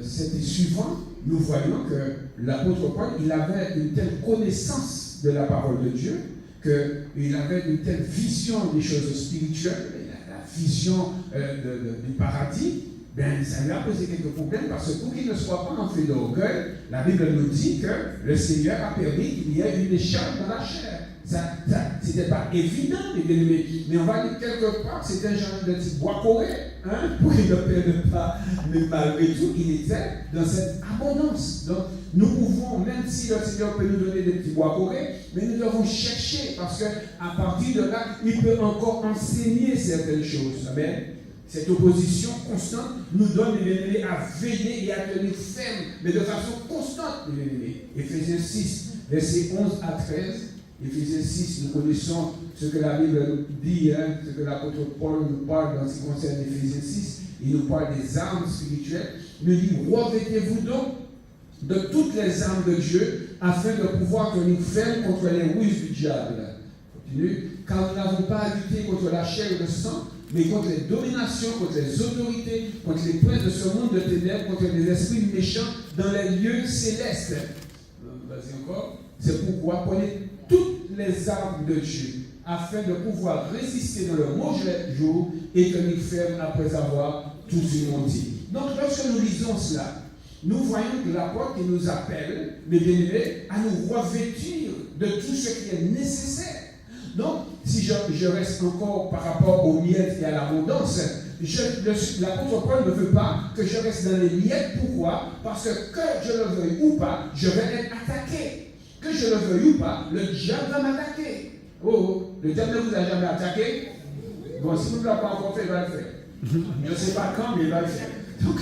7 et suivants, nous voyons que l'apôtre Paul, il avait une telle connaissance de la parole de Dieu, qu'il avait une telle vision des choses spirituelles, la vision du paradis. Ben, ça lui a posé quelques problèmes parce que pour qu'il ne soit pas en fait d'orgueil, la Bible nous dit que le Seigneur a permis qu'il y ait une écharpe dans la chair. Ce n'était pas évident, mais on va dire quelque part, c'était un genre de petit bois coré, pour qu'il ne perde pas, mais malgré tout, il était dans cette abondance. Donc, nous pouvons, même si le Seigneur peut nous donner des petits bois corés, mais nous devons chercher parce qu'à partir de là, il peut encore enseigner certaines choses. Amen. Cette opposition constante nous donne, les bien-aimés, à veiller et à tenir ferme, mais de façon constante, les bien-aimés. Éphésiens 6, versets 11 à 13. Éphésiens 6, nous connaissons ce que la Bible dit, ce que l'apôtre Paul nous parle dans ce qui concerne Éphésiens 6. Il nous parle des armes spirituelles. Il nous dit, revêtez-vous donc de toutes les armes de Dieu, afin de pouvoir tenir ferme contre les ruses du diable. Continue. Car nous n'avons pas à lutter contre la chair et le sang, mais contre les dominations, contre les autorités, contre les princes de ce monde de ténèbres, contre les esprits méchants dans les lieux célestes. Vas-y encore. C'est pourquoi prenez toutes les armes de Dieu, afin de pouvoir résister dans le mauvais jour et tenir ferme après avoir tout surmonté. Donc lorsque nous lisons cela, nous voyons que l'apôtre qui nous appelle, mes bien-aimés, à nous revêtir de tout ce qui est nécessaire. Donc, si je reste encore par rapport aux miettes et à l'abondance, l'apôtre Paul ne veut pas que je reste dans les miettes. Pourquoi? Parce que je le veuille ou pas, je vais être attaqué. Que je le veuille ou pas, le diable va m'attaquer. Oh, le diable ne vous a jamais attaqué? Bon, si vous ne l'avez pas encore fait, il va le faire. Je ne sais pas quand, mais il va le faire. Donc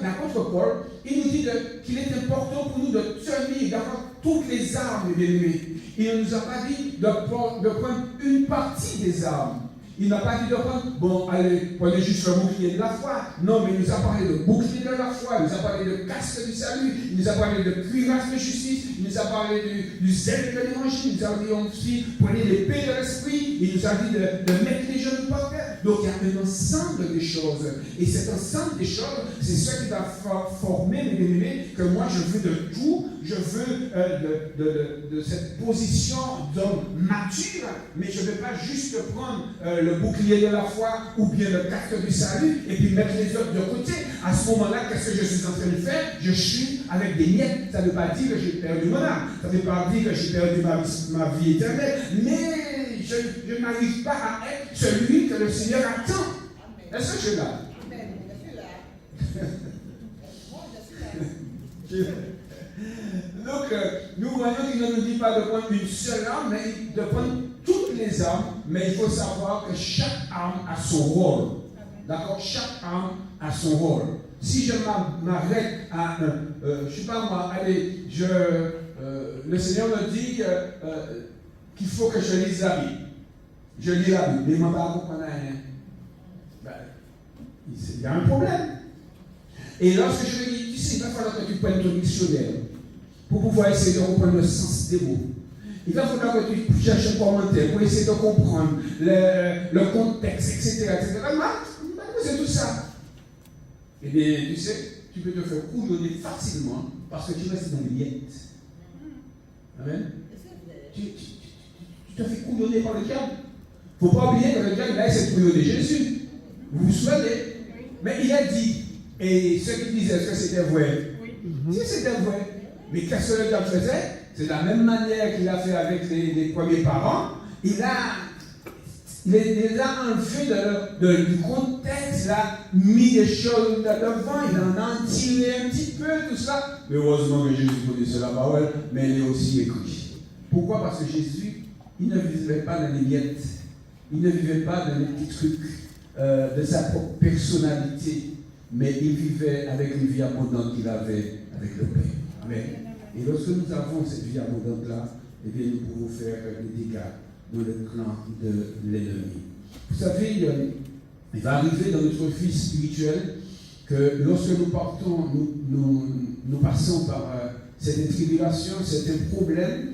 l'apôtre Paul, il nous dit qu'il est important pour nous de tenir, d'avoir toutes les armes, bien aimés. Il ne nous a pas dit de prendre une partie des armes. Il n'a pas dit de prendre, bon, allez, prenez juste le bouclier de la foi. Non, mais il nous a parlé de bouclier de la foi, il nous a parlé de casque du salut, il nous a parlé de cuirasse de justice, il nous a parlé du zèle de l'évangile, il nous a dit aussi, prenez l'épée de l'esprit, il nous a dit de mettre les genoux par terre. Donc il y a un ensemble de choses. Et cet ensemble des choses, c'est ce qui va former, mes bien-aimés, que moi je veux de tout, je veux de cette position d'homme mature, mais je ne vais pas juste prendre le bouclier de la foi ou bien le casque du salut et puis mettre les autres de côté. À ce moment-là, qu'est-ce que je suis en train de faire? Je suis avec des miettes. Ça ne veut pas dire que j'ai perdu mon âme. Ça ne veut pas dire que j'ai perdu ma vie éternelle. Mais je n'arrive pas à être celui que le Seigneur attend. Est-ce que je suis là? Donc, nous voyons qu'il ne nous dit pas de prendre une seule arme, mais de prendre toutes les armes, mais il faut savoir que chaque arme a son rôle. D'accord? Chaque arme a son rôle. Si je m'arrête à, je ne sais pas moi, allez, le Seigneur me dit qu'il faut que je lise la Bible. Je lis la Bible, mais je ne vais pas comprendre rien. Ben, il y a un problème. Et lorsque je lui dis, tu sais, il va falloir que tu prennes ton dictionnaire pour pouvoir essayer de comprendre le sens des mots. Il va falloir que tu cherches un commentaire pour essayer de comprendre le contexte, etc. C'est tout ça. Eh bien, tu sais, tu peux te faire couillonner facilement parce que tu restes dans les miettes. Amen. Tu te fais couillonner par le diable. Il ne faut pas oublier que le diable, là, il s'est couillonné Jésus. Vous vous souvenez? Mais il a dit, et ceux qui disaient, est-ce que c'était vrai? Si c'était vrai. Mais qu'est-ce que le diable faisait? C'est de la même manière qu'il a fait avec les premiers parents. Il les a enlevés du contexte, il a mis des choses devant, il en a tiré un petit peu, tout ça. Mais heureusement que Jésus connaissait la parole, mais il est aussi écrit. Pourquoi? Parce que Jésus, il ne vivait pas dans les miettes. Il ne vivait pas dans les petits trucs de sa propre personnalité, mais il vivait avec une vie abondante qu'il avait avec le Père. Amen. Et lorsque nous avons cette vie abondante-là, eh bien, nous pouvons faire des dégâts dans le clan de l'ennemi. Vous savez, il va arriver dans notre vie spirituelle que lorsque nous partons, nous passons par cette tribulation, certains problèmes,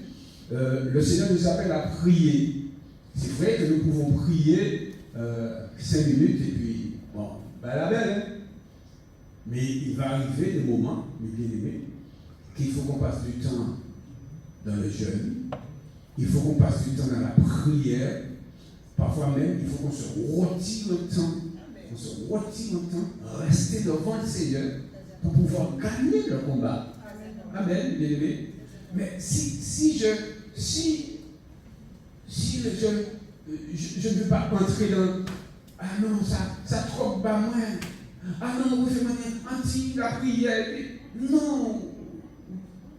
le Seigneur nous appelle à prier. C'est vrai que nous pouvons prier 5 minutes et puis, bon, ben la belle, hein? Mais il va arriver des moments, mes bien-aimés, qu'il faut qu'on passe du temps dans le jeûne, il faut qu'on passe du temps dans la prière, parfois même il faut qu'on se retire un temps, rester devant le Seigneur pour pouvoir gagner le combat. Amen, bien-aimés. Mais si je ne veux pas entrer dans ah non, ça trop bas moi. Ah non, vous faites anti la prière. Non.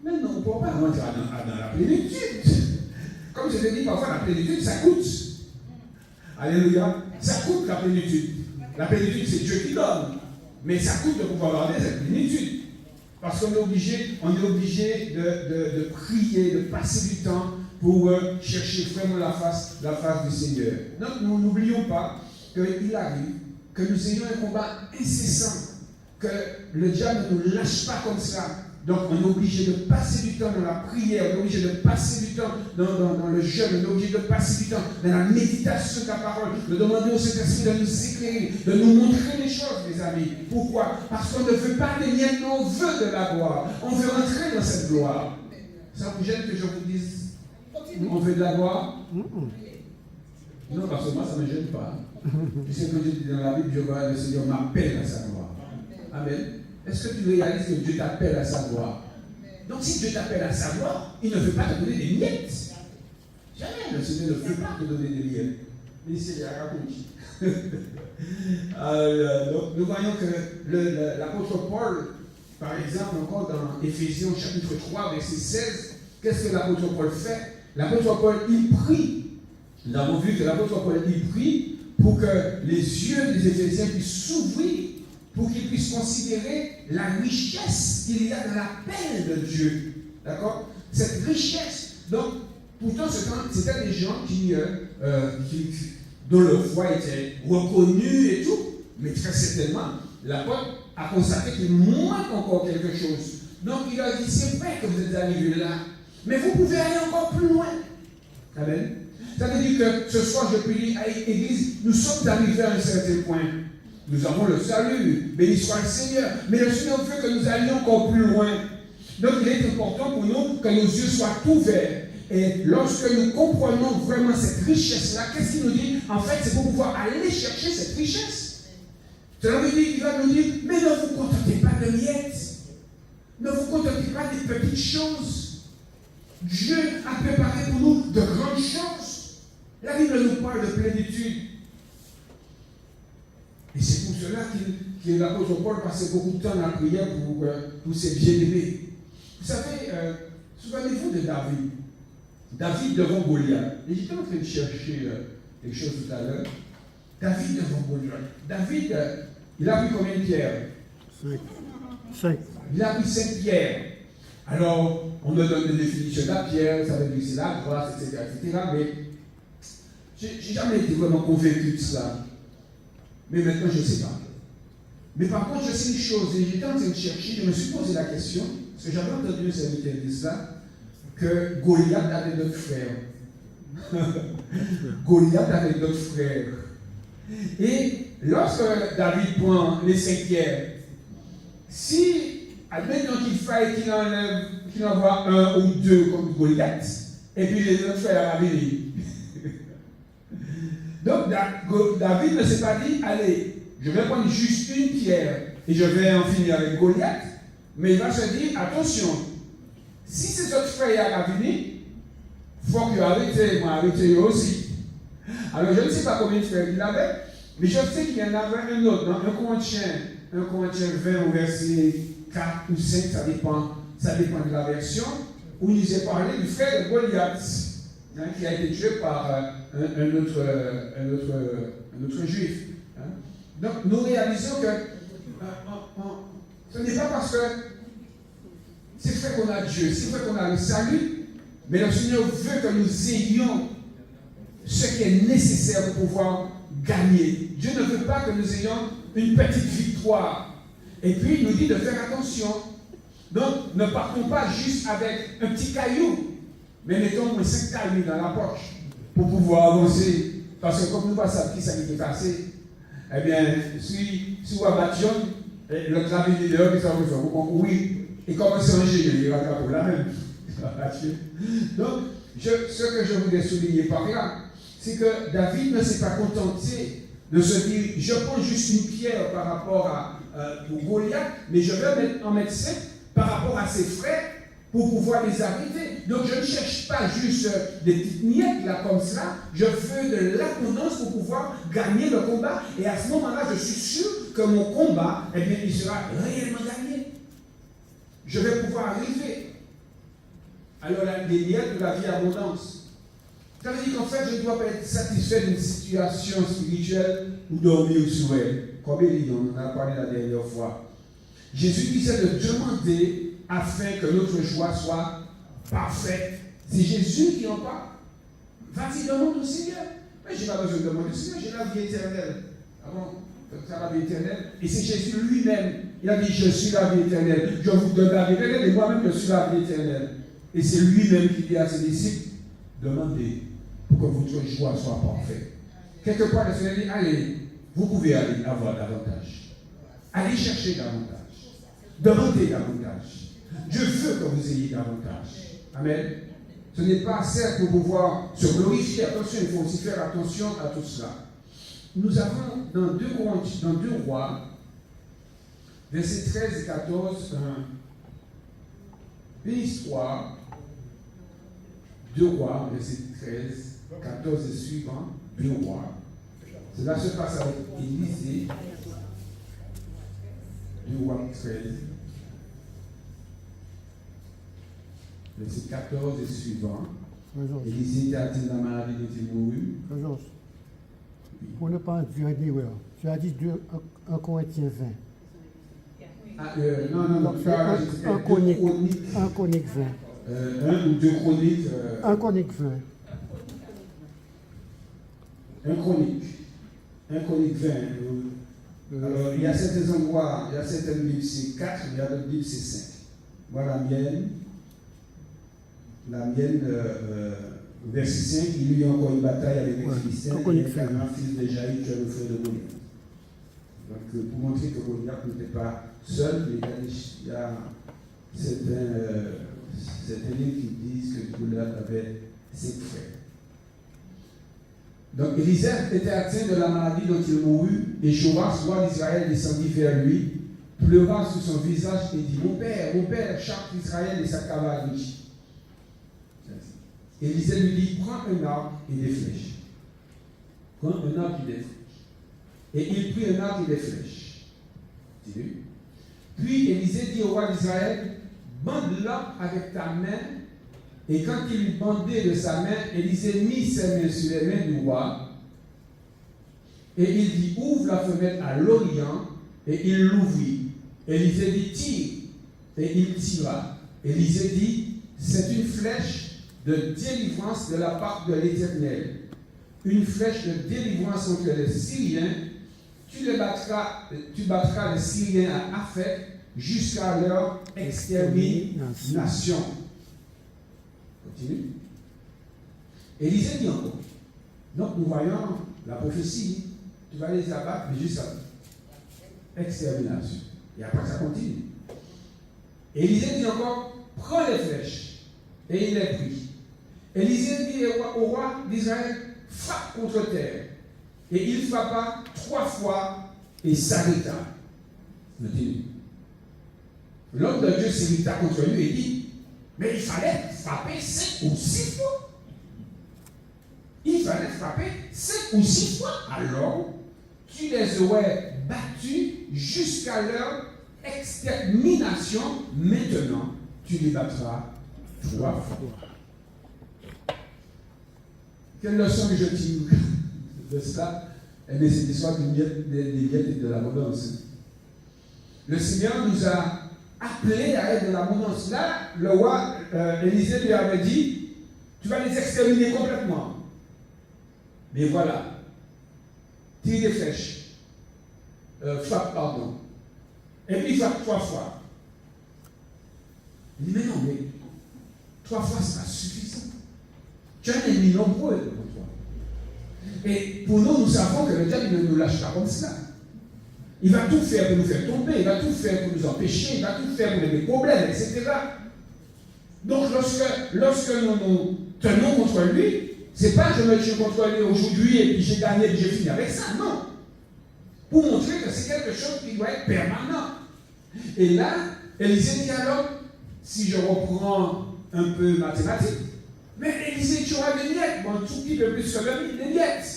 Mais non, on ne peut pas rentrer dans la plénitude. Comme je te dis, parfois la plénitude, ça coûte. Alléluia. Ça coûte la plénitude. La plénitude, c'est Dieu qui donne. Mais ça coûte de pouvoir garder cette plénitude. Parce qu'on est obligé de prier, de passer du temps pour chercher vraiment la face du Seigneur. Donc, nous n'oublions pas qu'il arrive que nous ayons un combat incessant, que le diable ne nous lâche pas comme ça. Donc, on est obligé de passer du temps dans la prière, on est obligé de passer du temps dans le jeûne, on est obligé de passer du temps dans la méditation de la parole, de demander au Saint-Esprit de nous éclairer, de nous montrer les choses, mes amis. Pourquoi? Parce qu'on ne veut pas les miettes, mais on veut de la gloire. On veut entrer dans cette gloire. Ça vous gêne que je vous dise, on veut de la gloire? Non, parce que moi, ça ne me gêne pas. Tu sais que Dieu dit dans la Bible, je vois le Seigneur m'appelle à sa gloire. Amen. Est-ce que tu réalises que Dieu t'appelle à sa gloire? Donc si Dieu t'appelle à sa gloire, il ne veut pas te donner des miettes. Jamais, le Seigneur ne veut pas te donner des miettes. Mais c'est la raconte. Donc nous voyons que l'apôtre Paul, par exemple, encore dans Éphésiens chapitre 3, verset 16, qu'est-ce que l'apôtre Paul fait? L'apôtre Paul, il prie. Nous avons vu que l'apôtre Paul, il prie pour que les yeux des Éphésiens puissent s'ouvrir, pour qu'ils puissent considérer la richesse qu'il y a dans l'appel de Dieu. D'accord? Cette richesse. Donc, pourtant, c'était des gens dont leur foi était reconnue et tout, mais très certainement, l'apôtre a constaté qu'il manque encore quelque chose. Donc, il a dit, c'est vrai que vous êtes arrivés là, mais vous pouvez aller encore plus loin. Amen. Ça veut dire que ce soir, je prie à l'église, nous sommes arrivés à un certain point. Nous avons le salut, béni soit le Seigneur. Mais le Seigneur veut que nous allions encore plus loin. Donc il est important pour nous que nos yeux soient ouverts. Et lorsque nous comprenons vraiment cette richesse-là, qu'est-ce qu'il nous dit? En fait, c'est pour pouvoir aller chercher cette richesse. Cela veut dire qu'il va nous dire, mais ne vous contentez pas de miettes. Ne vous contentez pas des petites choses. Dieu a préparé pour nous de grandes choses. La Bible nous parle de plénitude. Et c'est pour cela que l'apôtre Paul passait beaucoup de temps dans la prière pour ses bien-aimés. Vous savez, souvenez-vous de David. David devant Goliath. Et j'étais en train de chercher quelque chose tout à l'heure. David devant Goliath. David, il a pris combien de pierres? 5. Il a pris 5 pierres. Alors, on me donne des définitions de la pierre, ça veut dire que c'est la grâce, etc., etc. Mais je n'ai jamais été vraiment convaincu de cela. Mais maintenant, je ne sais pas. Mais par contre, je sais une chose, et j'étais en train de chercher, je me suis posé la question, parce que j'avais entendu un serviteur dire cela, que Goliath avait d'autres frères. Goliath avait d'autres frères. Et lorsque David prend les 5 pierres, si, admettons qu'il faille qu'il envoie un ou deux comme Goliath, et puis les autres frères arrivent. Donc David ne s'est pas dit, allez, je vais prendre juste une pierre et je vais en finir avec Goliath, mais il va se dire, attention, si ces autres frères arrivent, il faut qu'ils arrêtent, moi arrêter eux aussi. Alors je ne sais pas combien de frères il avait, mais je sais qu'il y en avait un autre, dans 1 Corinthiens 20 au verset 4 ou 5, ça dépend de la version, où il nous est parlé du frère de Goliath, qui a été tué par un autre juif. Donc nous réalisons que ce n'est pas parce que c'est fait qu'on a Dieu, c'est fait qu'on a le salut, mais le Seigneur veut que nous ayons ce qui est nécessaire pour pouvoir gagner. Dieu ne veut pas que nous ayons une petite victoire. Et puis il nous dit de faire attention. Donc ne partons pas juste avec un petit caillou, mais mettons au moins 5 cailloux dans la poche pour pouvoir avancer. Parce que comme nous passons à qui ça qui est passé, eh bien, si vous abattions, le travail leader, qui s'en fait, oui, et commencer à enchaîner, il va pour la même. Donc, ce que je voulais souligner par là, c'est que David ne s'est pas contenté de se dire, je prends juste une pierre par rapport pour Goliath, mais je vais en mettre 5 par rapport à ses frères pour pouvoir les arrêter. Donc je ne cherche pas juste des petites miettes là comme cela, je veux de l'abondance pour pouvoir gagner le combat. Et à ce moment-là, je suis sûr que mon combat, eh bien, il sera réellement gagné. Je vais pouvoir arriver. Alors les miettes de la vie abondance. Ça veut dire qu'en fait, je ne dois pas être satisfait d'une situation spirituelle ou dormir sur elle. Comme on en a parlé la dernière fois. Jésus disait de demander afin que notre joie soit parfaite. C'est Jésus qui en parle. Vas-y, demande au Seigneur. Mais je n'ai pas besoin de demander au Seigneur, j'ai la vie éternelle. Ah bon? Tu as la vie éternelle. Et c'est Jésus lui-même. Il a dit, je suis la vie éternelle. Je vous donne la vie éternelle et moi-même, je suis la vie éternelle. Et c'est lui-même qui dit à ses disciples, demandez pour que votre joie soit parfaite. Quelque part, le Seigneur dit, allez, vous pouvez aller avoir davantage. Allez chercher davantage. Demandez davantage. Dieu veut que vous ayez davantage. Amen. Ce n'est pas assez pour pouvoir se glorifier. Attention, il faut aussi faire attention à tout cela. Nous avons dans 2 Rois, versets 13 et 14, une histoire. 2 Rois, verset 13, 14 et suivant, 2 Rois. Cela se passe avec Élisée. 2 Rois 13. Verset 14 et suivant. Élisée était atteint de la maladie dont il mourut. Pour ne pas dire, tu as dit 1 Corinthiens 20. Non, tu as dit 1 Chronique 20. 1 ou 2 Chroniques. 1 Chronique 20. 1 Chronique 20. Alors, il y a certains endroits, il y a certaines Bibles c'est 4, il y a d'autres Bibles c'est 5. Moi, la mienne, verset 5, il y a eu encore une bataille avec les Philistins, et il y a un fils de Jaïr qui est le frère de Goliath. Donc, pour montrer que Goliath n'était pas seul, il y a certains livres qui disent que Goliath avait 5 frères. Donc, Élisée était atteint de la maladie dont il mourut, et Joas, roi d'Israël, descendit vers lui, pleura sur son visage et dit, mon père, charge d'Israël et sa cavalerie. Élisée lui dit, prends un arc et des flèches. Prends un arc et des flèches. Et il prit un arc et des flèches. Puis Élisée dit au roi d'Israël, bande l'arc avec ta main. Et quand il eut bandé de sa main, Élisée mit ses mains sur les mains du roi. Et il dit, ouvre la fenêtre à l'Orient. Et il l'ouvrit. Élisée dit tire, et il tira. Élisée dit c'est une flèche de délivrance de la part de l'Éternel. Une flèche de délivrance contre les Syriens. Tu battras les Syriens à Aphek jusqu'à leur extermination. Continue. Élisée dit encore. Donc nous voyons la prophétie. Tu vas les abattre, mais juste à extermination. Et après ça continue. Élisée dit encore, prends les flèches. Et il les prit. Élisée dit au roi d'Israël, frappe contre terre. Et il frappa 3 fois et s'arrêta. L'homme de Dieu s'irrita contre lui et dit, mais il fallait frapper 5 ou 6 fois. Il fallait frapper 5 ou 6 fois. Alors, tu les aurais battus jusqu'à leur extermination. Maintenant, tu les battras 3 fois. Quelle leçon que je tire de cela? Eh bien, c'est l'histoire des miettes et de l'abondance. Le Seigneur nous a appelés à être de l'abondance. Là, le roi Élisée lui avait dit, tu vas les exterminer complètement. Mais voilà, tire des flèches, frappe, pardon. Et puis il frappe 3 fois. Il dit, mais non, mais 3 fois, c'est pas suffisant. Tu as un ennemi nombreux devant toi. Et pour nous, nous savons que le diable ne nous lâche pas comme cela. Il va tout faire pour nous faire tomber, il va tout faire pour nous empêcher, il va tout faire pour nous des problèmes, etc. Donc lorsque nous tenons contre lui, c'est pas je me tire contre lui aujourd'hui et puis j'ai gagné et puis j'ai fini avec ça, non. Pour montrer que c'est quelque chose qui doit être permanent. Et là, Élisée dit alors, si je reprends un peu mathématique, mais Élisée, tu auras des miettes, bon, un tout petit peu plus que des miettes.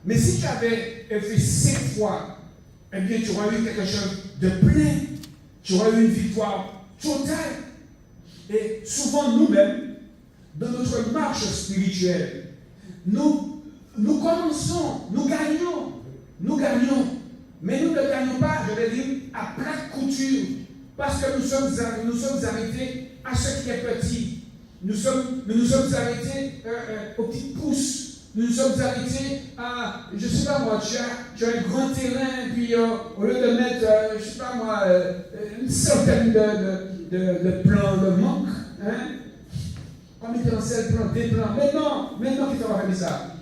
Mais si tu avais fait 5 fois, eh bien, tu auras eu quelque chose de plein. Tu auras eu une victoire totale. Et souvent, nous-mêmes, dans notre marche spirituelle, nous commençons, nous gagnons. Mais nous ne gagnons pas, je vais dire, à plate couture. Parce que nous sommes arrêtés à ce qui est petit. Nous sommes arrêtés aux petites pousses. Nous nous sommes arrêtés à, je ne sais pas moi, tu as un grand terrain, puis au lieu de mettre, je ne sais pas moi, une centaine de plants de manque, hein? On met un seul plan, des plants. Maintenant qui t'aura fait ça.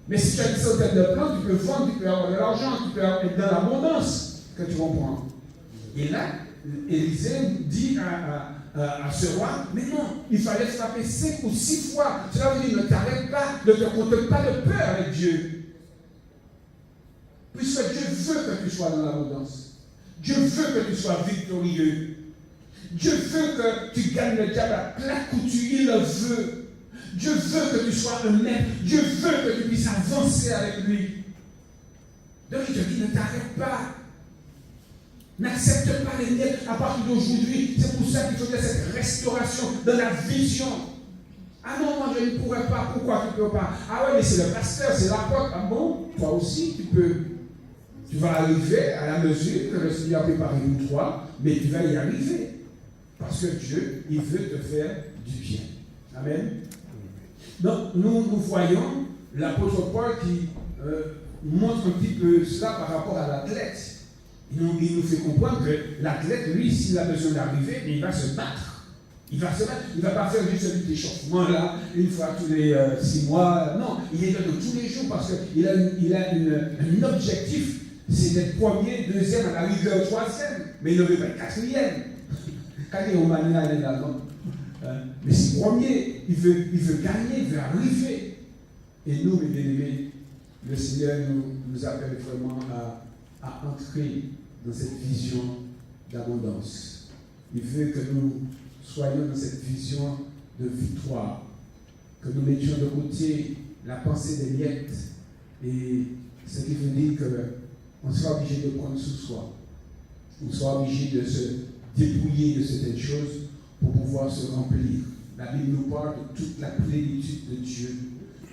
Mais si tu as une centaine de plants, tu peux vendre, tu peux avoir de l'argent, tu peux être dans l'abondance que tu comprends. Et là, Élisée dit à ce roi, mais non, il fallait frapper 5 ou 6 fois. Cela veut dire, ne t'arrête pas, ne te contente pas de peur avec Dieu. Puisque Dieu veut que tu sois dans l'abondance. Dieu veut que tu sois victorieux. Dieu veut que tu gagnes le diable à plate couture, il le veut. Dieu veut que tu sois un maître. Dieu veut que tu puisses avancer avec lui. Donc il te dit, ne t'arrête pas. N'accepte pas les miettes à partir d'aujourd'hui. C'est pour ça qu'il faut faire cette restauration de la vision. Ah non, moi je ne pourrais pas. Pourquoi tu ne peux pas? Ah ouais, mais c'est le pasteur, c'est l'apôtre. Ah bon, toi aussi tu peux. Tu vas arriver à la mesure que le Seigneur a préparé pour toi, mais tu vas y arriver. Parce que Dieu, il veut te faire du bien. Amen. Donc nous voyons l'apôtre Paul qui montre un petit peu cela par rapport à l'athlète. Il nous fait comprendre que l'athlète, lui, s'il a besoin d'arriver, il va se battre. Il va se battre. Il ne va pas faire juste celui d'échauffement là, une fois tous les 6 mois. Non, il est là de tous les jours parce qu'il a un objectif, c'est d'être premier, deuxième, à la rigueur, troisième. Mais il ne veut pas être quatrième. Quatrième, on est là, non. Mais c'est premier. Il veut gagner, il veut arriver. Et nous, mes bien-aimés, le Seigneur nous appelle vraiment à entrer dans cette vision d'abondance. Il veut que nous soyons dans cette vision de victoire, que nous mettions de côté la pensée des miettes, et ce qui veut dire qu'on sera obligé de prendre sous soi, on sera obligé de se dépouiller de certaines choses pour pouvoir se remplir. La Bible nous parle de toute la plénitude de Dieu.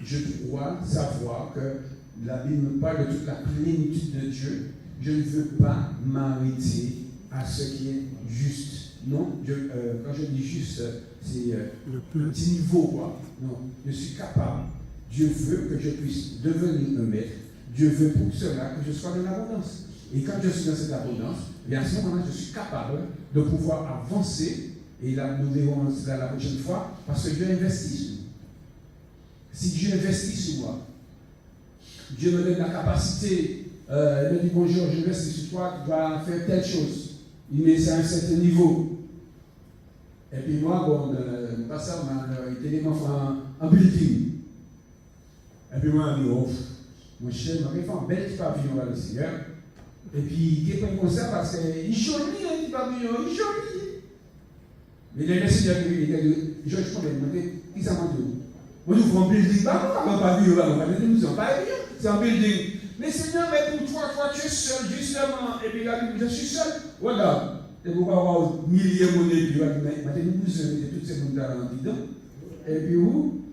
Je crois savoir que la Bible nous parle de toute la plénitude de Dieu. Je ne veux pas m'arrêter à à ce qui est juste. Non, quand je dis juste, c'est un petit niveau, quoi. Non, je suis capable. Dieu veut que je puisse devenir un maître. Dieu veut pour cela que je sois dans l'abondance. Et quand je suis dans cette abondance, à ce moment-là, je suis capable de pouvoir avancer. Et là, nous verrons cela la prochaine fois, parce que Dieu investit sur nous. Si Dieu investit sur moi, Dieu me donne la capacité, il me dit bonjour, j'investis sur toi, tu dois faire telle chose. Il met ça à un certain niveau. Et puis moi, bon, pasteur m'a été en building. Et puis moi, je dis, oh, mon cher, je vais faire un bel petit pavillon là, le Seigneur. Et puis, il est pas comme ça parce qu'il est joli, un petit pavillon, il est joli. Mais le Seigneur, il dit, je comprends, il s'en va de où? Moi, nous faisons un building, pas un pavillon là, on va dire, nous sommes pas pavillon, c'est un building. Mais Seigneur, mais pour toi, tu es seul, justement. Et puis là, je suis seul. Regarde. Et vous allez avoir milliers de monnaies, puis vous allez mettre toutes ces monnaies dedans. Et puis vous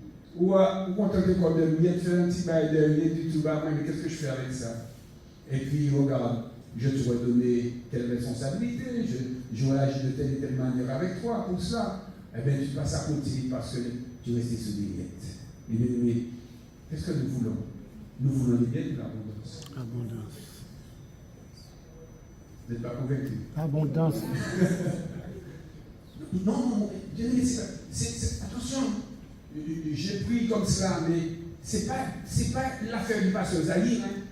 contactez comme de miettes, faire un petit bail de rien du tout, mais qu'est-ce que je fais avec ça? Et puis regarde, je t'aurais donné telle responsabilité, je réagis de telle et telle manière avec toi pour cela. Eh bien, tu passes à côté parce que tu restes sous des miettes. Et bien, mais qu'est-ce que nous voulons? Nous voulons les miettes de l'abondance. Abondance. Vous n'êtes pas convaincu? Abondance. Non, attention, j'ai pris comme cela, mais c'est pas l'affaire du pasteur Zahir, hein.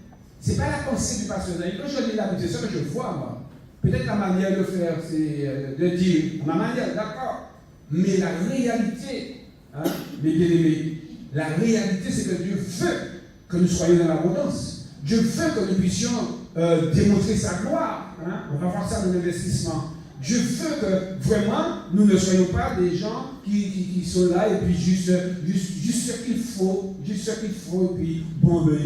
C'est pas la pensée du pasteur Zahir. Quand je lis la Bible, c'est ce que je vois, moi. Peut-être la manière de faire, c'est de dire, ma manière, d'accord, mais la réalité, hein, mes bien-aimés, la réalité, c'est que Dieu veut que nous soyons dans l'abondance. Dieu veut que nous puissions démontrer sa gloire. Hein? On va voir ça dans l'investissement. Dieu veut que vraiment nous ne soyons pas des gens qui sont là et puis juste ce qu'il faut, et puis bon, ben,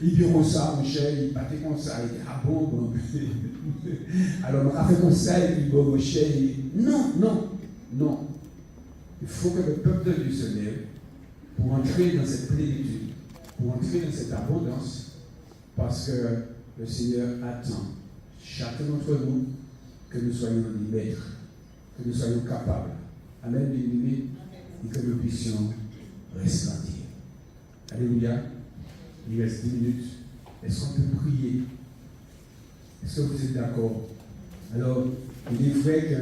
il dit comme ça, mon cher, il battait comme ça, il dit ah bon, alors on a fait comme ça et puis bon, mon cher, non. Il faut que le peuple de Dieu se lève pour entrer dans cette plénitude, pour entrer dans cette abondance, parce que le Seigneur attend chacun d'entre nous que nous soyons des maîtres, que nous soyons capables, amen, bien-aimés, et que nous puissions resplendir. Alléluia. Il reste 10 minutes. Est-ce qu'on peut prier? Est-ce que vous êtes d'accord? Alors, il est vrai que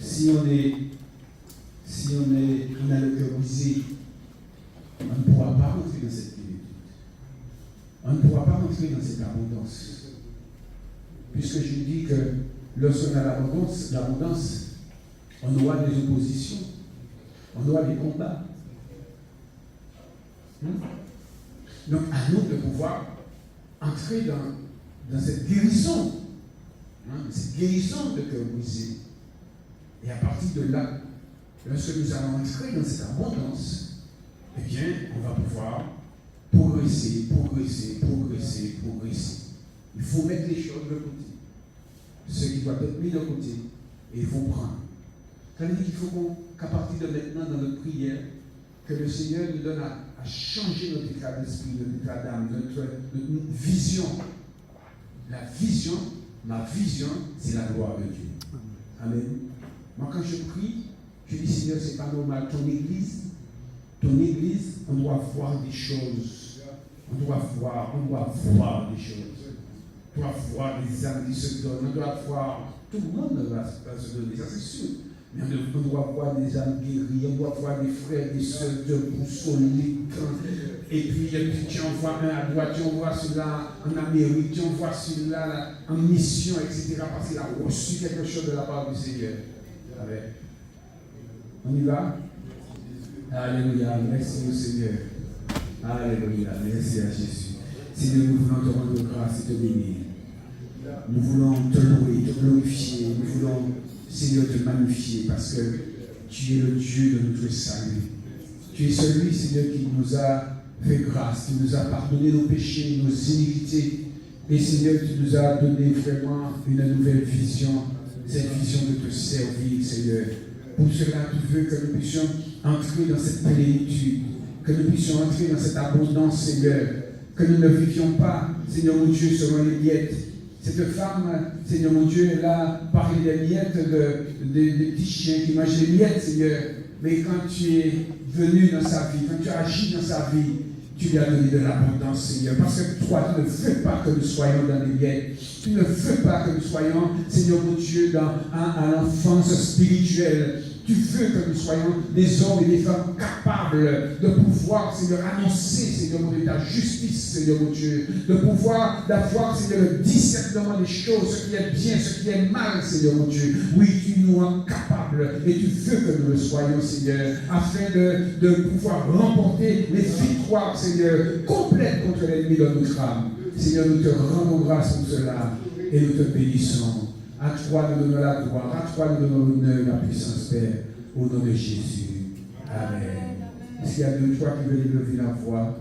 si on a le cœur brisé, on ne pourra pas rentrer dans cette plénitude. On ne pourra pas rentrer dans cette abondance. Puisque je dis que lorsqu'on a l'abondance, on aura des oppositions, on aura des combats. Donc, à nous de pouvoir entrer dans cette guérison, cette guérison de cœur brisé. Et à partir de là, lorsque nous allons entrer dans cette abondance, eh bien, on va pouvoir progresser. Il faut mettre les choses de côté. Ce qui doit être mis de côté, et il faut prendre. Ça veut dire qu'il faut qu'à partir de maintenant, dans notre prière, que le Seigneur nous donne à changer notre état d'esprit, notre état d'âme, notre vision. Ma vision, c'est la gloire de Dieu. Amen. Moi, quand je prie, je dis, Seigneur, c'est pas normal. Ton église, on doit voir des choses. On doit voir des choses. On doit voir des âmes qui se donnent. On doit voir, tout le monde va se donner, ça c'est sûr. Mais on doit voir des âmes guéries, on doit voir des frères, des sœurs debout, solides. Et puis tu envoies un à droite, tu envoies celui-là en Amérique, tu envoies celui-là en mission, etc. Parce qu'il a reçu quelque chose de la part du Seigneur. Amen. On y va? Alléluia. Merci au Seigneur. Alléluia. Merci à Jésus. Seigneur, nous voulons te rendre grâce et te bénir. Nous voulons te louer, te glorifier. Nous voulons, Seigneur, te magnifier parce que tu es le Dieu de notre salut. Tu es celui, Seigneur, qui nous a fait grâce, qui nous a pardonné nos péchés, nos iniquités. Et Seigneur, tu nous as donné vraiment une nouvelle vision, cette vision de te servir, Seigneur. Pour cela, tu veux que nous puissions entrer dans cette plénitude, que nous puissions entrer dans cette abondance, Seigneur, que nous ne vivions pas, Seigneur mon Dieu, selon les miettes. Cette femme, Seigneur mon Dieu, elle a parlé des miettes, des petits chiens qui mangent les miettes, Seigneur. Mais quand tu es venu dans sa vie, quand tu as agi dans sa vie, tu lui as donné de l'abondance, Seigneur. Parce que toi, tu ne veux pas que nous soyons dans les miettes. Tu ne veux pas que nous soyons, Seigneur mon Dieu, à l'enfance spirituelle. Tu veux que nous soyons des hommes et des femmes capables de pouvoir, Seigneur, annoncer, Seigneur mon Dieu, ta justice, Seigneur mon Dieu. De pouvoir, d'avoir, Seigneur, le discernement des choses, ce qui est bien, ce qui est mal, Seigneur mon Dieu. Oui, tu nous rends capables et tu veux que nous le soyons, Seigneur, afin de pouvoir remporter les victoires, Seigneur, complètes contre l'ennemi de notre âme. Seigneur, nous te rendons grâce pour cela et nous te bénissons. À toi nous donnons la gloire, à toi nous donnons l'honneur et la puissance, Père, au nom de Jésus. Amen. S'il y a deux, trois qui veulent lever la voix,